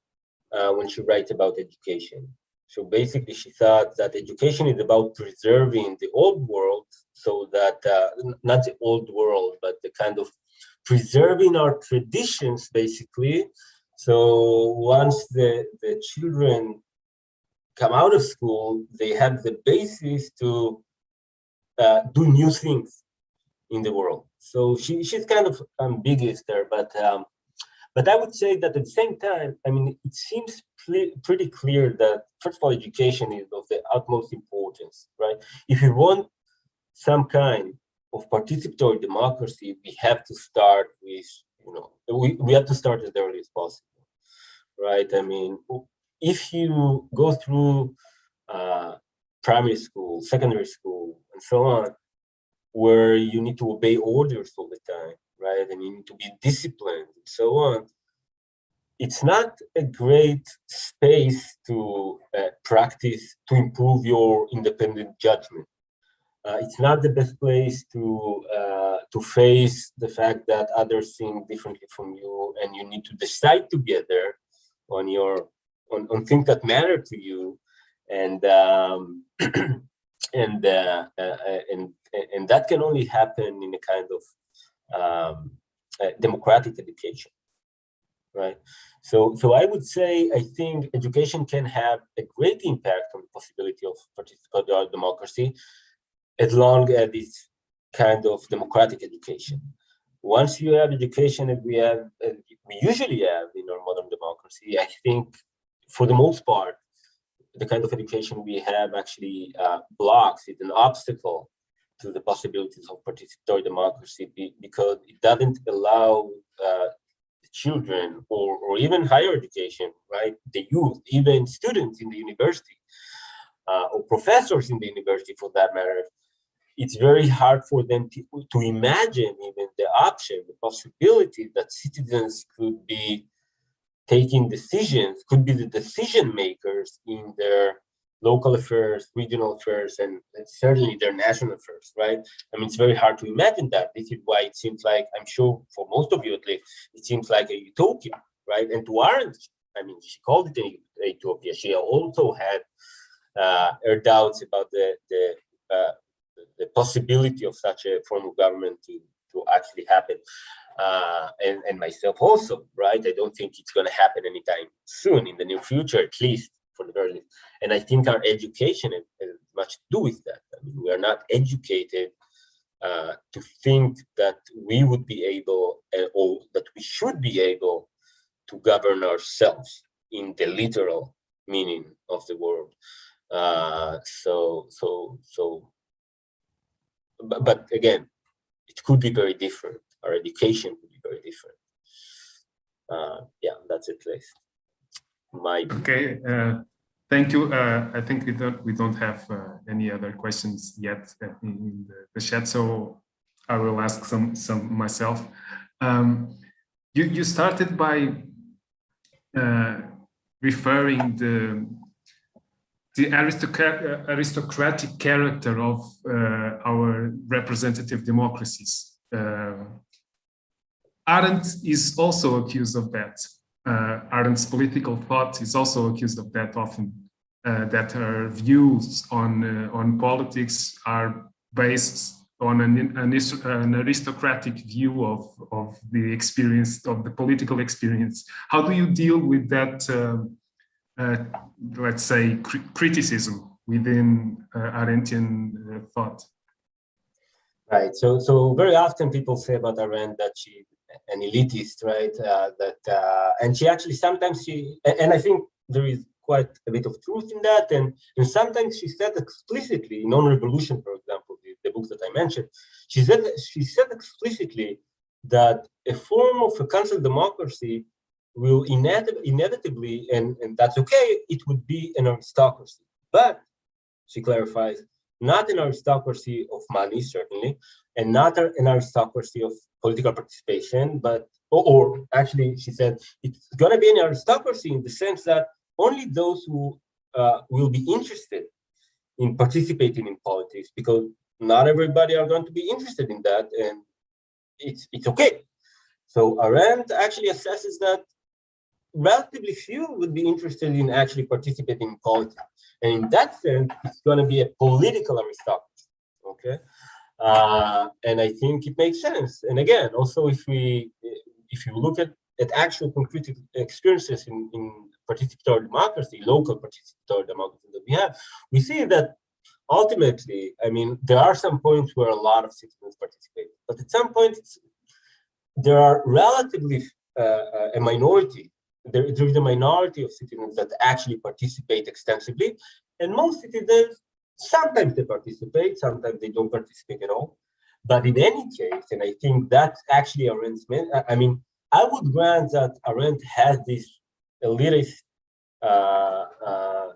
when she writes about education. So basically, she thought that education is about preserving the old world, so that, not the old world, but the kind of preserving our traditions, basically. So once the children come out of school, they have the basis to do new things in the world. So she's kind of ambiguous there, but I would say that at the same time, I mean, it seems pretty clear that, first of all, education is of the utmost importance, right? If you want some kind of participatory democracy, we have to start with, we have to start as early as possible, right? I mean, if you go through primary school, secondary school, and so on, where you need to obey orders all the time, right? And you need to be disciplined and so on. It's not a great space to practice, to improve your independent judgment. It's not the best place to face the fact that others think differently from you, and you need to decide together on your on things that matter to you, and and that can only happen in a kind of democratic education, right? So I would say, I think education can have a great impact on the possibility of participatory democracy, as long as it's kind of democratic education. Once you have education, as we usually have in our modern democracy, I think for the most part, the kind of education we have actually blocks, it's an obstacle to the possibilities of participatory democracy, because it doesn't allow the children or even higher education, right? The youth, even students in the university, or professors in the university for that matter, it's very hard for them to imagine even the option, the possibility that citizens could be taking decisions, could be the decision makers in their local affairs, regional affairs, and certainly their national affairs, right? I mean, it's very hard to imagine that. This is why it seems like, I'm sure for most of you at least, it seems like a utopia, right? And to Arendt, I mean, she called it a utopia. She also had her doubts about the possibility of such a form of government to actually happen. And myself also, right? I don't think it's going to happen anytime soon, in the near future, at least for the very least. And I think our education has much to do with that. I mean, we are not educated to think that we would be able, or that we should be able to govern ourselves in the literal meaning of the word. But again, it could be very different. Our education could be very different. Yeah, that's it, please. Okay, thank you. I think we don't have any other questions yet in the chat, so I will ask some myself. You started by referring the aristocratic character of our representative democracies. Arendt is also accused of that. Arendt's political thought is also accused of that often, that her views on politics are based on an aristocratic view of the experience, of the political experience. How do you deal with that, let's say, criticism within Arendtian thought? Right. So very often people say about Arendt that she's an elitist, right? And she actually sometimes and I think there is quite a bit of truth in that. And sometimes she said explicitly, in On-Revolution, for example, the books that I mentioned, she said explicitly that a form of a council democracy will inevitably, and that's okay, it would be an aristocracy. But, she clarifies, not an aristocracy of money, certainly, and not an aristocracy of political participation, but, or actually, she said, it's going to be an aristocracy in the sense that only those who will be interested in participating in politics, because not everybody are going to be interested in that, and it's okay. So Arendt actually assesses that relatively few would be interested in actually participating in politics. And in that sense, it's going to be a political aristocracy, okay? And I think it makes sense. And again, also if you look at actual concrete experiences in participatory democracy, local participatory democracy that we have, we see that ultimately, I mean, there are some points where a lot of citizens participate, but at some point, there are relatively a minority. There is a minority of citizens that actually participate extensively, and most citizens, sometimes they participate, sometimes they don't participate at all. But in any case, and I think that's actually Arendt's, I mean, I would grant that Arendt has this elitist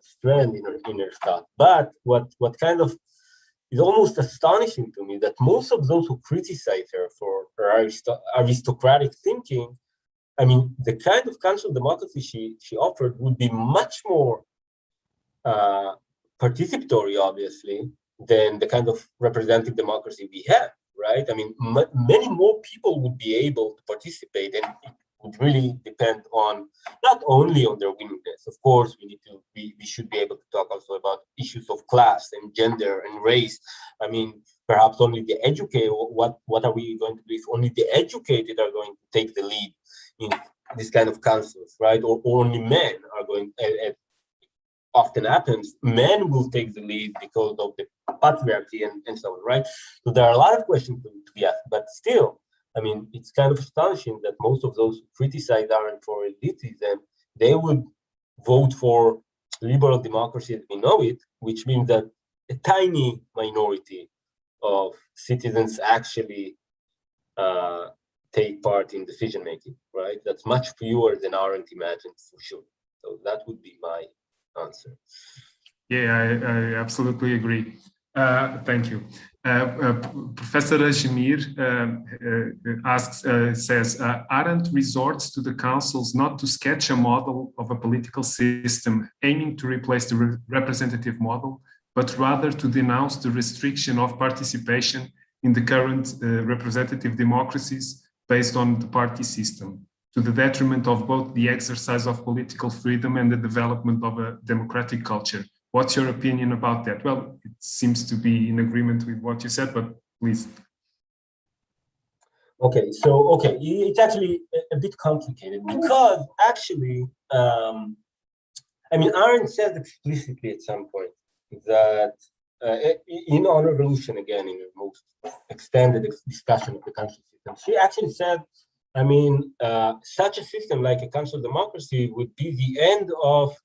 strand in her thought. But what kind of is almost astonishing to me that most of those who criticize her for her aristocratic thinking, I mean, the kind of council democracy she offered would be much more participatory, obviously, than the kind of representative democracy we have, right? I mean, many more people would be able to participate, and it would really depend on not only on their willingness. Of course, we should be able to talk also about issues of class and gender and race. I mean, perhaps only the educated. What are we going to do if only the educated are going to take the lead in this kind of councils, right? Or only men are going? Often happens, men will take the lead because of the patriarchy and so on, right? So there are a lot of questions to be asked, but still, I mean, it's kind of astonishing that most of those who criticize Arendt for elitism, they would vote for liberal democracy as we know it, which means that a tiny minority of citizens actually take part in decision making, right? That's much fewer than Arendt imagined, for sure. So that would be my answer. Yeah, I absolutely agree. Thank you. Professor Ajmir says, Arendt resorts to the councils not to sketch a model of a political system aiming to replace the representative model, but rather to denounce the restriction of participation in the current representative democracies based on the party system, to the detriment of both the exercise of political freedom and the development of a democratic culture. What's your opinion about that? Well, it seems to be in agreement with what you said, but please. Okay, it's actually a bit complicated because actually, I mean, Arendt said explicitly at some point that in On-Revolution, again, in the most extended discussion of the country system, she actually said, I mean, such a system like a council democracy would be the end of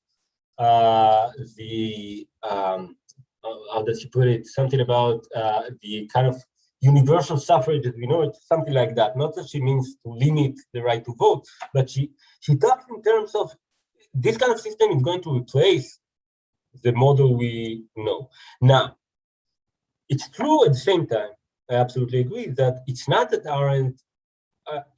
how does she put it? Something about the kind of universal suffrage as we know it, something like that. Not that she means to limit the right to vote, but she talks in terms of this kind of system is going to replace the model we know. Now, it's true at the same time, I absolutely agree that it's not that Arendt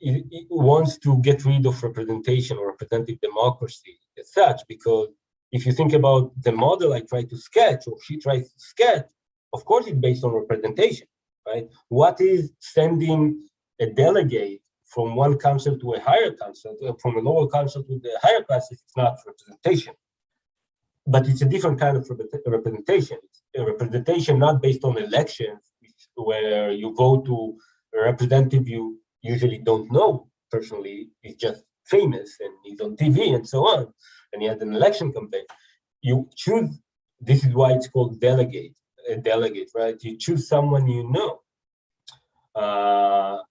it wants to get rid of representation or representative democracy as such, because if you think about the model I try to sketch, or she tries to sketch, of course it's based on representation, right? What is sending a delegate from one council to a higher council, from a lower council to the higher council? It's not representation. But it's a different kind of representation. It's a representation not based on elections, where you vote to a representative you usually don't know personally, he's just famous and he's on TV and so on, and he had an election campaign. You choose, this is why it's called delegate, right? You choose someone you know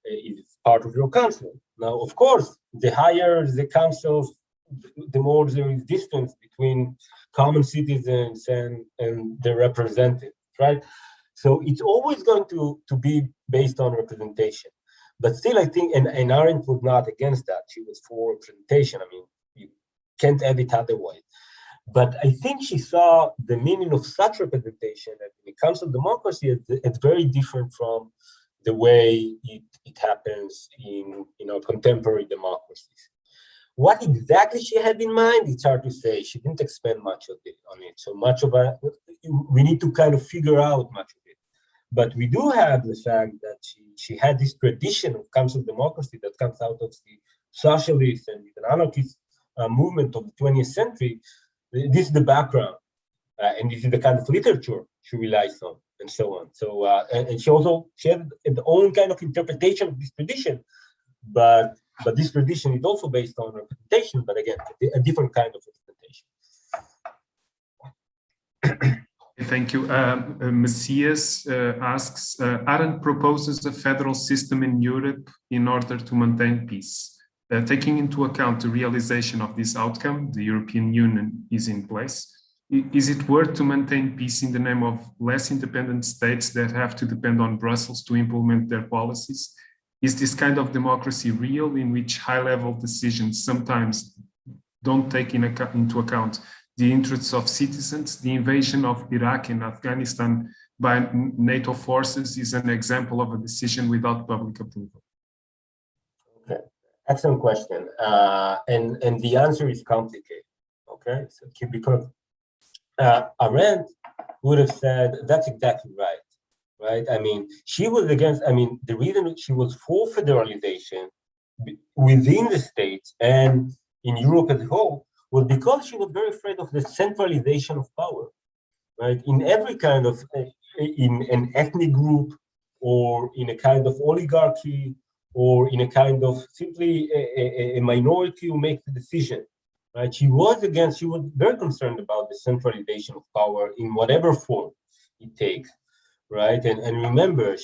is part of your council. Now, of course, the higher the council's the more there is distance between common citizens and their representatives, right? So it's always going to be based on representation. But still, I think, and Arendt was not against that. She was for representation. I mean, you can't have it otherwise. But I think she saw the meaning of such representation that when it comes to democracy, it's very different from the way it happens in our contemporary democracies. What exactly she had in mind, it's hard to say. She didn't expand much on it. So much of it, we need to kind of figure out much of it. But we do have the fact that she had this tradition of council democracy that comes out of the socialist and even anarchist movement of the 20th century. This is the background, and this is the kind of literature she relies on, and so on. So, and she had the own kind of interpretation of this tradition, but this tradition is also based on representation, but again, a different kind of representation. Thank you. Messias asks, Arendt proposes a federal system in Europe in order to maintain peace. Taking into account the realization of this outcome, the European Union is in place. Is it worth to maintain peace in the name of less independent states that have to depend on Brussels to implement their policies? Is this kind of democracy real, in which high-level decisions sometimes don't take into account the interests of citizens? The invasion of Iraq and Afghanistan by NATO forces is an example of a decision without public approval. Okay, excellent question. And the answer is complicated, okay? So, because Arendt would have said, that's exactly right. Right? I mean, she was against, the reason she was for federalization within the states and in Europe as a whole was because she was very afraid of the centralization of power, right? In every kind of, in an ethnic group or in a kind of oligarchy or in a kind of simply a minority who makes the decision, right? She was very concerned about the centralization of power in whatever form it takes. Right, and remember,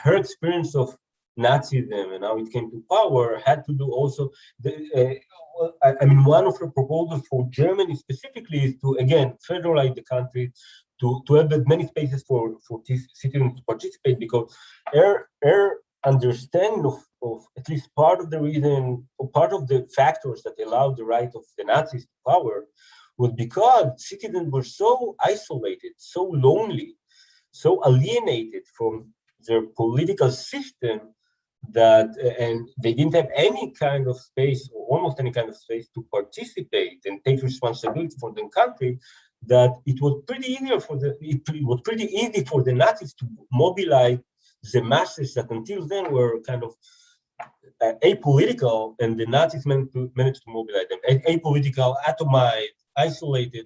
her experience of Nazism and how it came to power had to do also. One of her proposals for Germany specifically is to again federalize the country, to have as many spaces for citizens to participate, because her understanding of at least part of the reason or part of the factors that allowed the rise of the Nazis to power was because citizens were so isolated, so lonely, so alienated from their political system that, and they didn't have any kind of space or almost any kind of space to participate and take responsibility for their country, that it was pretty easy for the Nazis to mobilize the masses that until then were kind of apolitical, and the Nazis managed to mobilize them, apolitical, atomized, isolated.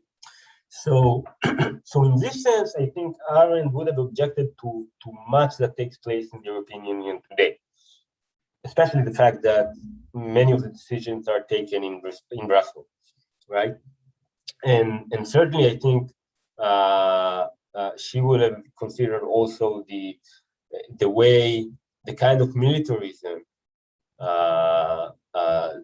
So in this sense, I think Arendt would have objected to much that takes place in the European Union today, especially the fact that many of the decisions are taken in Brussels, right? And certainly, I think she would have considered also the kind of militarism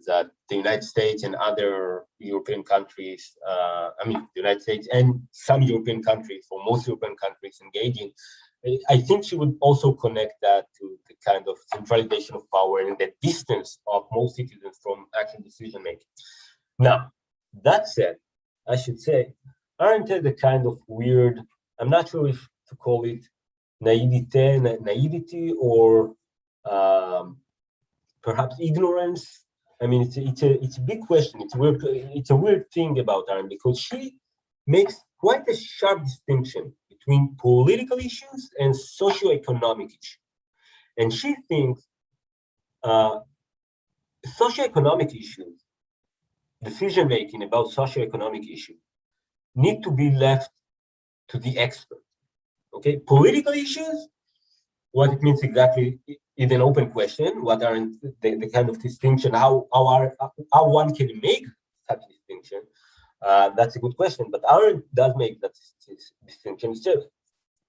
that the United States and other European countries, the United States and some European countries, or most European countries, engage in. I think she would also connect that to the kind of centralization of power and the distance of most citizens from actual decision making. Now, that said, I should say, Arendt had a kind of weird, I'm not sure if to call it naivety or perhaps ignorance. I mean, it's a big question. It's a weird thing about Arendt, because she makes quite a sharp distinction between political issues and socioeconomic issues. And she thinks socioeconomic issues, decision-making about socioeconomic issues, need to be left to the expert. Okay, political issues, what it means exactly is an open question. What are the kind of distinction? How one can make such distinction? That's a good question. But Arendt does make that distinction. So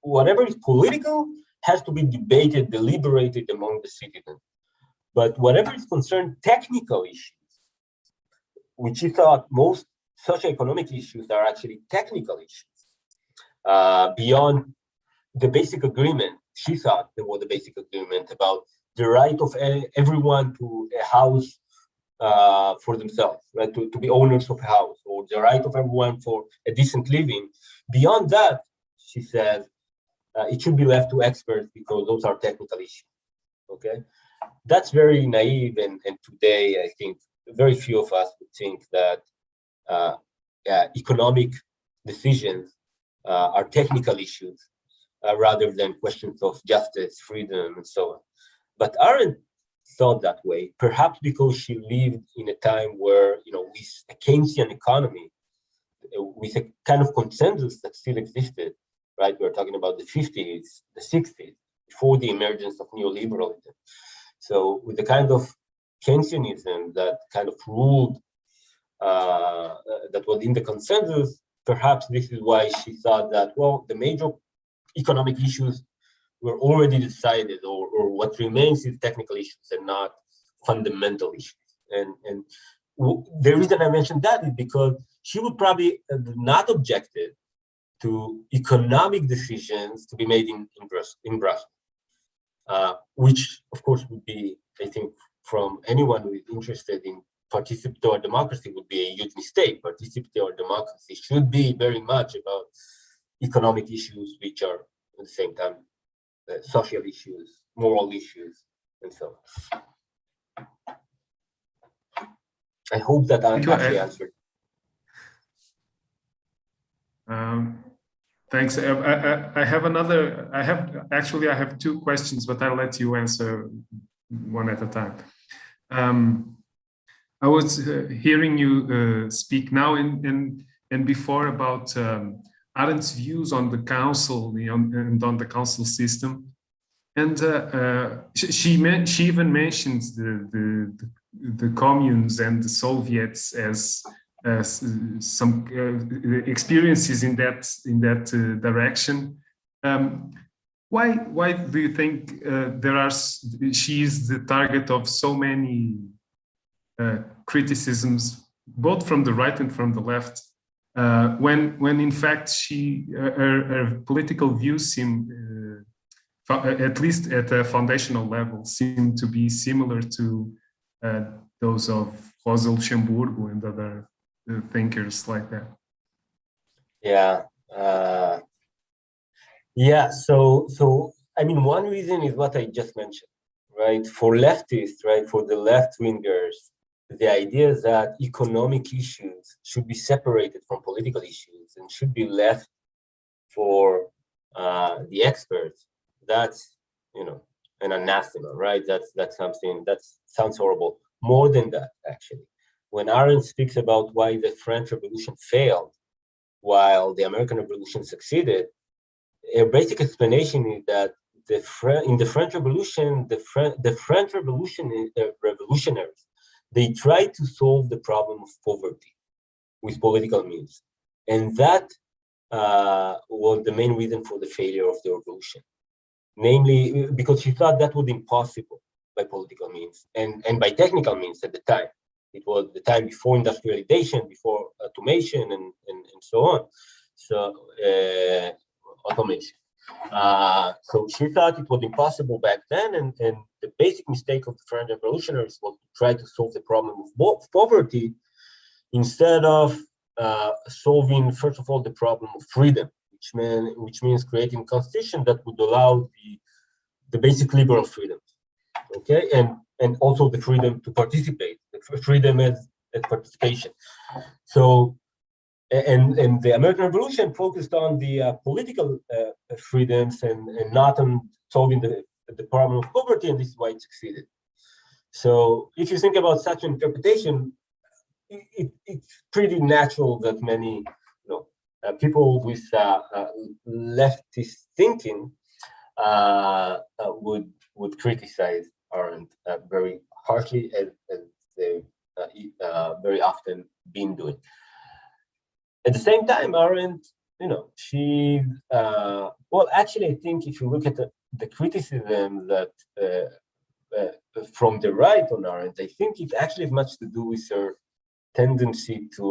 whatever is political has to be debated, deliberated among the citizens. But whatever is concerned technical issues, which she thought most socioeconomic issues are actually technical issues, beyond the basic agreement. She thought there was a basic agreement about the right of everyone to a house for themselves, right? To be owners of a house, or the right of everyone for a decent living. Beyond that, she says, it should be left to experts because those are technical issues. Okay, that's very naive, and today I think very few of us would think that economic decisions are technical issues rather than questions of justice, freedom, and so on. But Arendt thought that way, perhaps because she lived in a time where, with a Keynesian economy, with a kind of consensus that still existed, right? We're talking about the 50s, the 60s, before the emergence of neoliberalism. So with the kind of Keynesianism that kind of ruled, that was in the consensus, perhaps this is why she thought that, well, the major economic issues were already decided, or what remains is technical issues and not fundamental issues. And the reason I mentioned that is because she would probably not objected to economic decisions to be made in Brussels, which of course would be, I think, from anyone who is interested in participatory democracy, would be a huge mistake. Participatory democracy should be very much about economic issues, which are at the same time social issues, moral issues, and so on. I hope that I actually answered. Thanks. I have another. I have two questions, but I'll let you answer one at a time. I was hearing you speak now and before about Arendt's views on the council and on the council system, and she even mentions the communes and the Soviets as some experiences in that direction. Why do you think she is the target of so many criticisms, both from the right and from the left, when in fact her political views seem, at least at a foundational level, seem to be similar to those of Rosa Luxemburgo and other thinkers like that? So I mean, one reason is what I just mentioned, right? For leftists, right, for the left-wingers, the idea is that economic issues should be separated from political issues and should be left for the experts. That's, an anathema, right? That's something that sounds horrible. More than that, actually. When Arendt speaks about why the French Revolution failed while the American Revolution succeeded, a basic explanation is that in the French Revolution, the French revolutionaries, they tried to solve the problem of poverty with political means. And that was the main reason for the failure of the revolution. Namely, because she thought that was impossible by political means and by technical means at the time. It was the time before industrialization, before automation, and so on. So automation. So she thought it was impossible back then, and the basic mistake of the French revolutionaries was to try to solve the problem of poverty instead of solving, first of all, the problem of freedom, which means creating a constitution that would allow the basic liberal freedoms, okay, and also the freedom to participate, the freedom as participation. So, and the American Revolution focused on the political freedoms and not on solving the problem of poverty, and this is why it succeeded. So, if you think about such an interpretation, it's pretty natural that many people with leftist thinking would criticize Arendt very harshly, as they very often been doing. At the same time, Arendt, she well, actually, I think if you look at the criticism that from the right on Arendt, I think it actually has much to do with her tendency to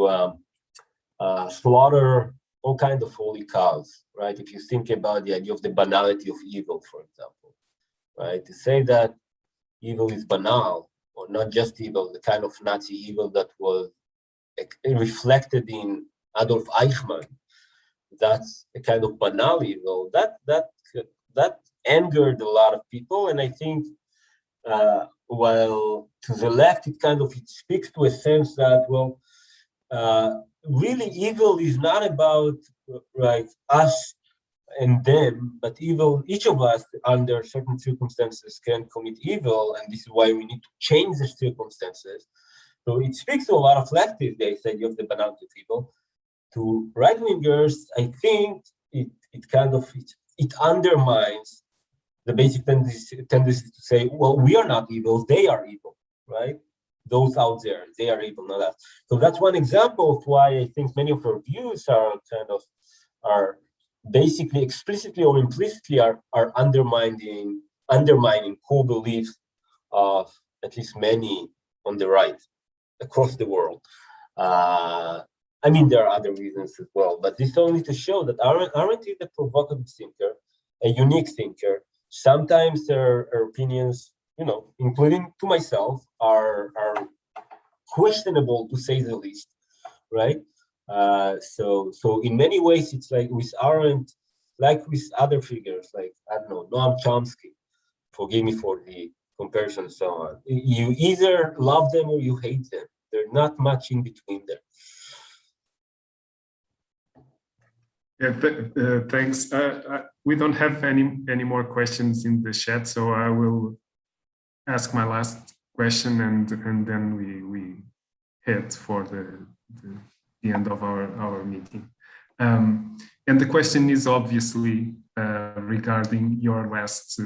slaughter all kinds of holy cows, right? If you think about the idea of the banality of evil, for example, right? To say that evil is banal, or not just evil, the kind of Nazi evil that was reflected in Adolf Eichmann, that's a kind of banal evil. That angered a lot of people, and I think while to the left it speaks to a sense that, well, really evil is not about us and them, but evil, each of us under certain circumstances can commit evil, and this is why we need to change the circumstances. So it speaks to a lot of leftists, the idea of the banality of evil. To right-wingers, I think it undermines the basic tendency to say, well, we are not evil, they are evil, right? Those out there, they are evil, not us. So that's one example of why I think many of our views are basically explicitly or implicitly are undermining core beliefs of at least many on the right across the world. I mean, there are other reasons as well, but this only to show that Arendt is a provocative thinker, a unique thinker. Sometimes her opinions, including to myself, are questionable to say the least, right? So in many ways, it's like with Arendt, like with other figures, like, I don't know, Noam Chomsky, forgive me for the comparison and so on. You either love them or you hate them. There's not much in between there. Yeah, thanks. We don't have any more questions in the chat, so I will ask my last question, and then we head for the end of our meeting. And the question is obviously regarding your last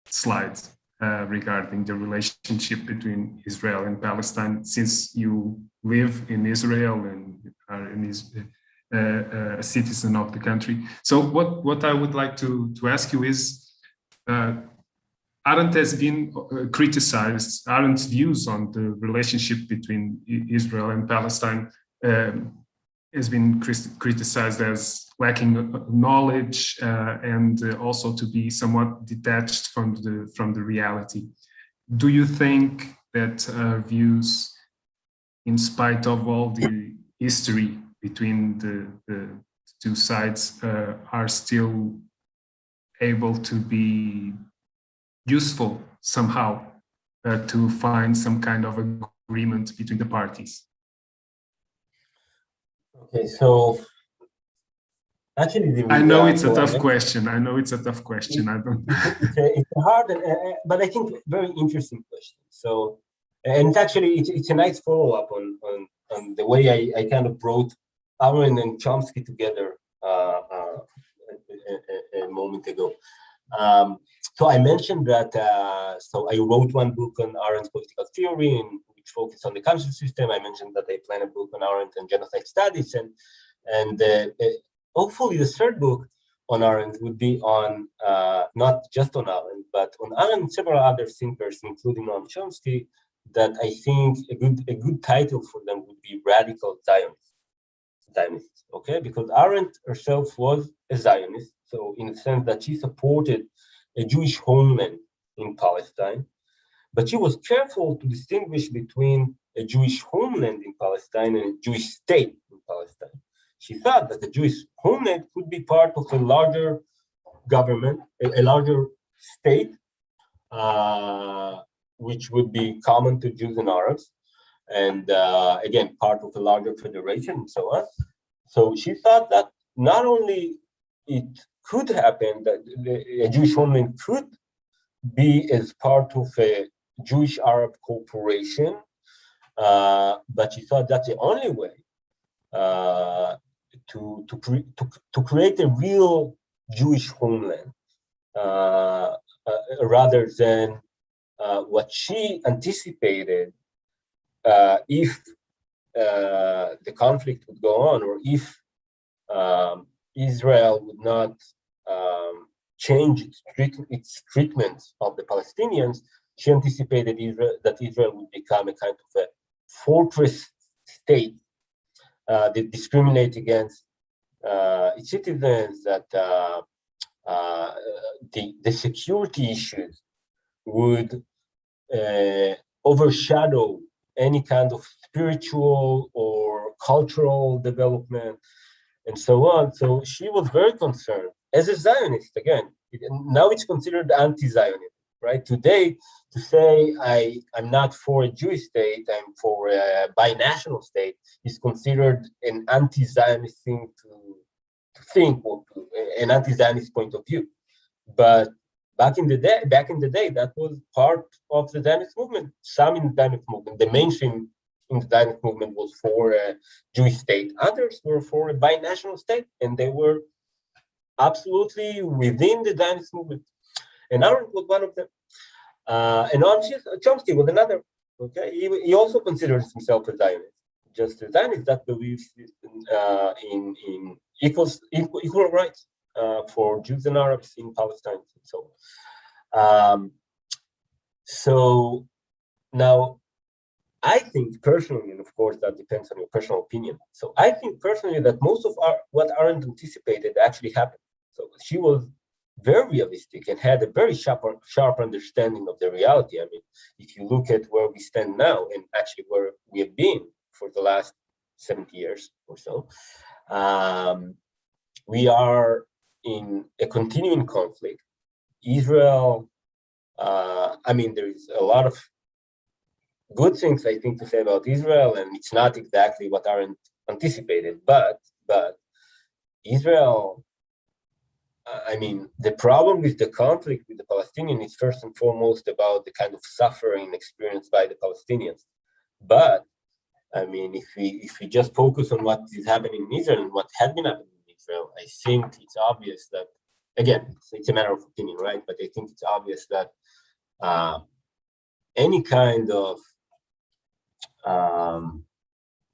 slides, regarding the relationship between Israel and Palestine, since you live in Israel and are a citizen of the country. So what I would like to ask you is, Arendt has been criticized, Arendt's views on the relationship between Israel and Palestine has been criticized as lacking knowledge and also to be somewhat detached from the reality. Do you think that views, in spite of all the history between the two sides, are still able to be useful somehow to find some kind of agreement between the parties? Okay, so actually, I know it's a tough question. I know it's a tough question. It's a hard, but I think very interesting question. So, and it's actually it's a nice follow up on the way I kind of brought Arendt and Chomsky together a moment ago. So I mentioned that. So I wrote one book on Arendt's political theory, which focused on the council system. I mentioned that I plan a book on Arendt and genocide studies, and hopefully the third book on Arendt would be on not just on Arendt, but on Arendt and several other thinkers, including Noam Chomsky. That I think a good title for them would be Radical Zionists. Okay, because Arendt herself was a Zionist, so in the sense that she supported a Jewish homeland in Palestine, but she was careful to distinguish between a Jewish homeland in Palestine and a Jewish state in Palestine. She thought that the Jewish homeland could be part of a larger government, a larger state, which would be common to Jews and Arabs, and again, part of a larger federation and so on. So she thought that not only it could happen that a Jewish homeland could be as part of a Jewish-Arab cooperation, but she thought that's the only way to create a real Jewish homeland, rather than what she anticipated if the conflict would go on, or if Israel would not change its treatment of the Palestinians. She anticipated that Israel would become a kind of a fortress state that discriminate against its citizens, that the security issues would overshadow any kind of spiritual or cultural development, and so on. So she was very concerned as a Zionist. Again, now it's considered anti-Zionist, right? Today, to say I'm not for a Jewish state, I'm for a binational state, is considered an anti-Zionist thing to think, or an anti-Zionist point of view. But back in the day, that was part of the Zionist movement. Some in the Zionist movement, the mainstream in the Zionist movement was for a Jewish state. Others were for a binational state, and they were absolutely within the Zionist movement. And Arendt was one of them. And Chomsky was another. Okay, he also considers himself a Zionist, just a Zionist that believes in equal rights for Jews and Arabs in Palestine and so on. So now, I think personally, and of course that depends on your personal opinion. So I think personally that most of what Arendt anticipated actually happened. So she was very realistic and had a very sharp understanding of the reality. I mean, if you look at where we stand now and actually where we have been for the last 70 years or so, we are in a continuing conflict. Israel, there is a lot of good things, I think, to say about Israel, and it's not exactly what Arendt anticipated, but Israel, the problem with the conflict with the Palestinians is first and foremost about the kind of suffering experienced by the Palestinians. But if we just focus on what is happening in Israel and what has been happening in Israel, I think it's obvious that, again, it's a matter of opinion, right? But I think it's obvious that any kind of,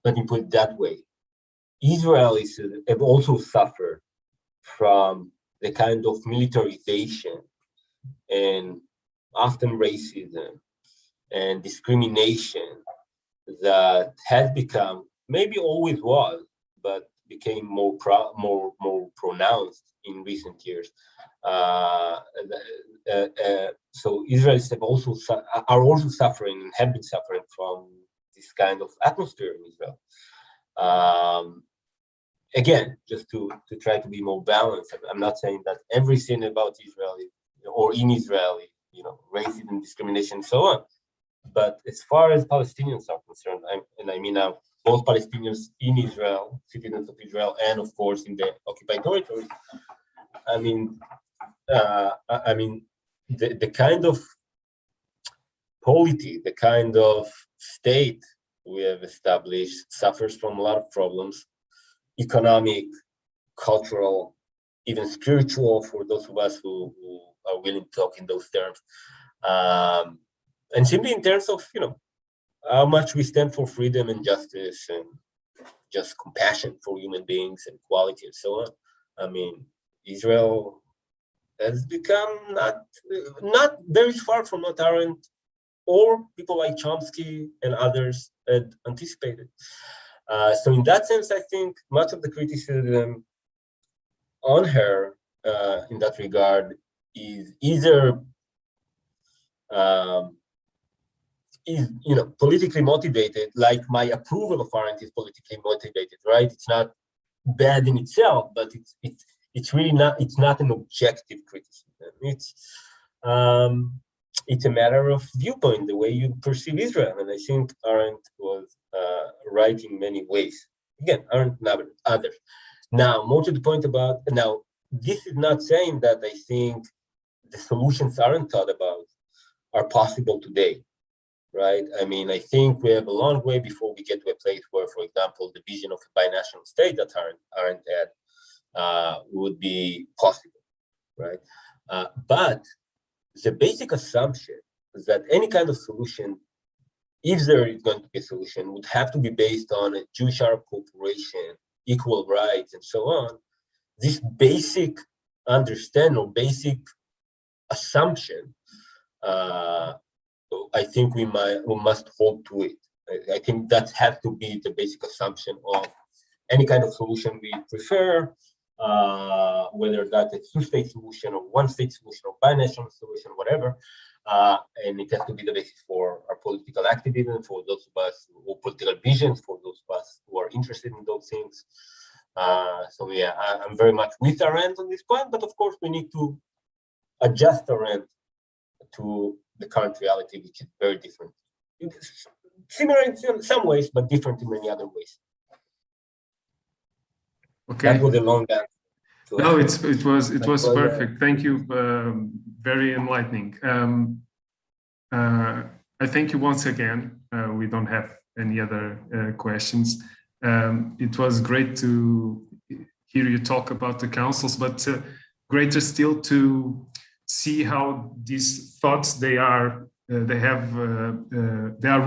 let me put it that way, Israelis have also suffered from the kind of militarization and often racism and discrimination that has become, maybe always was, but became more pronounced in recent years. So Israelis are also suffering and have been suffering from this kind of atmosphere in Israel. Again, just to try to be more balanced, I'm not saying that everything about Israel or in Israel, racism, discrimination, and so on. But as far as Palestinians are concerned, both Palestinians in Israel, citizens of Israel, and of course in the occupied territories, the kind of polity, the kind of state we have established suffers from a lot of problems, economic, cultural, even spiritual, for those of us who are willing to talk in those terms. And simply in terms of, how much we stand for freedom and justice and just compassion for human beings and equality and so on. Israel has become not very far from what Arendt or people like Chomsky and others had anticipated. So in that sense, I think much of the criticism on her in that regard is either politically motivated, like my approval of Arendt is politically motivated, right? It's not bad in itself, but it's really not. It's not an objective criticism. It's a matter of viewpoint, the way you perceive Israel, and I think Arendt was right in many ways. Again, Arendt, not others. Now, more to the point about this is not saying that I think the solutions Arendt thought about are possible today. Right? I think we have a long way before we get to a place where, for example, the vision of a binational state that Arendt had would be possible, right? But the basic assumption is that any kind of solution, if there is going to be a solution, would have to be based on a Jewish-Arab cooperation, equal rights, and so on. This basic understanding or basic assumption, I think we must hold to it. I think that has to be the basic assumption of any kind of solution we prefer, whether that's a two-state solution or one-state solution or binational solution, whatever. And it has to be the basis for our political activism, for those of us who political visions, for those of us who are interested in those things. So yeah, I'm very much with Arendt on this point, but of course we need to adjust Arendt to the current reality, which is very different. It's similar in some ways, but different in many other ways. Okay. That was a long answer. No, it was perfect. Thank you. Very enlightening. I thank you once again. We don't have any other questions. It was great to hear you talk about the councils, but greater still to see how these thoughts they are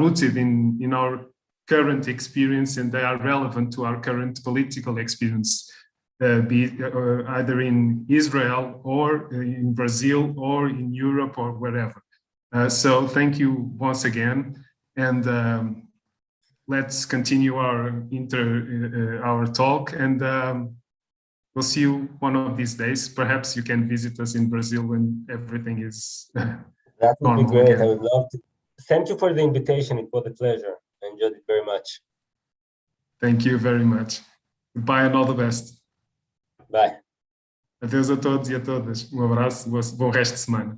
rooted in our current experience, and they are relevant to our current political experience, either in Israel or in Brazil or in Europe or wherever. So thank you once again, and let's continue our talk, and we'll see you one of these days. Perhaps you can visit us in Brazil when everything is that would be great. Again. I would love to. Thank you for the invitation. It was a pleasure. I enjoyed it very much. Thank you very much. Goodbye and all the best. Bye. Adeus a todos e a todas. Um abraço, bom resto de semana.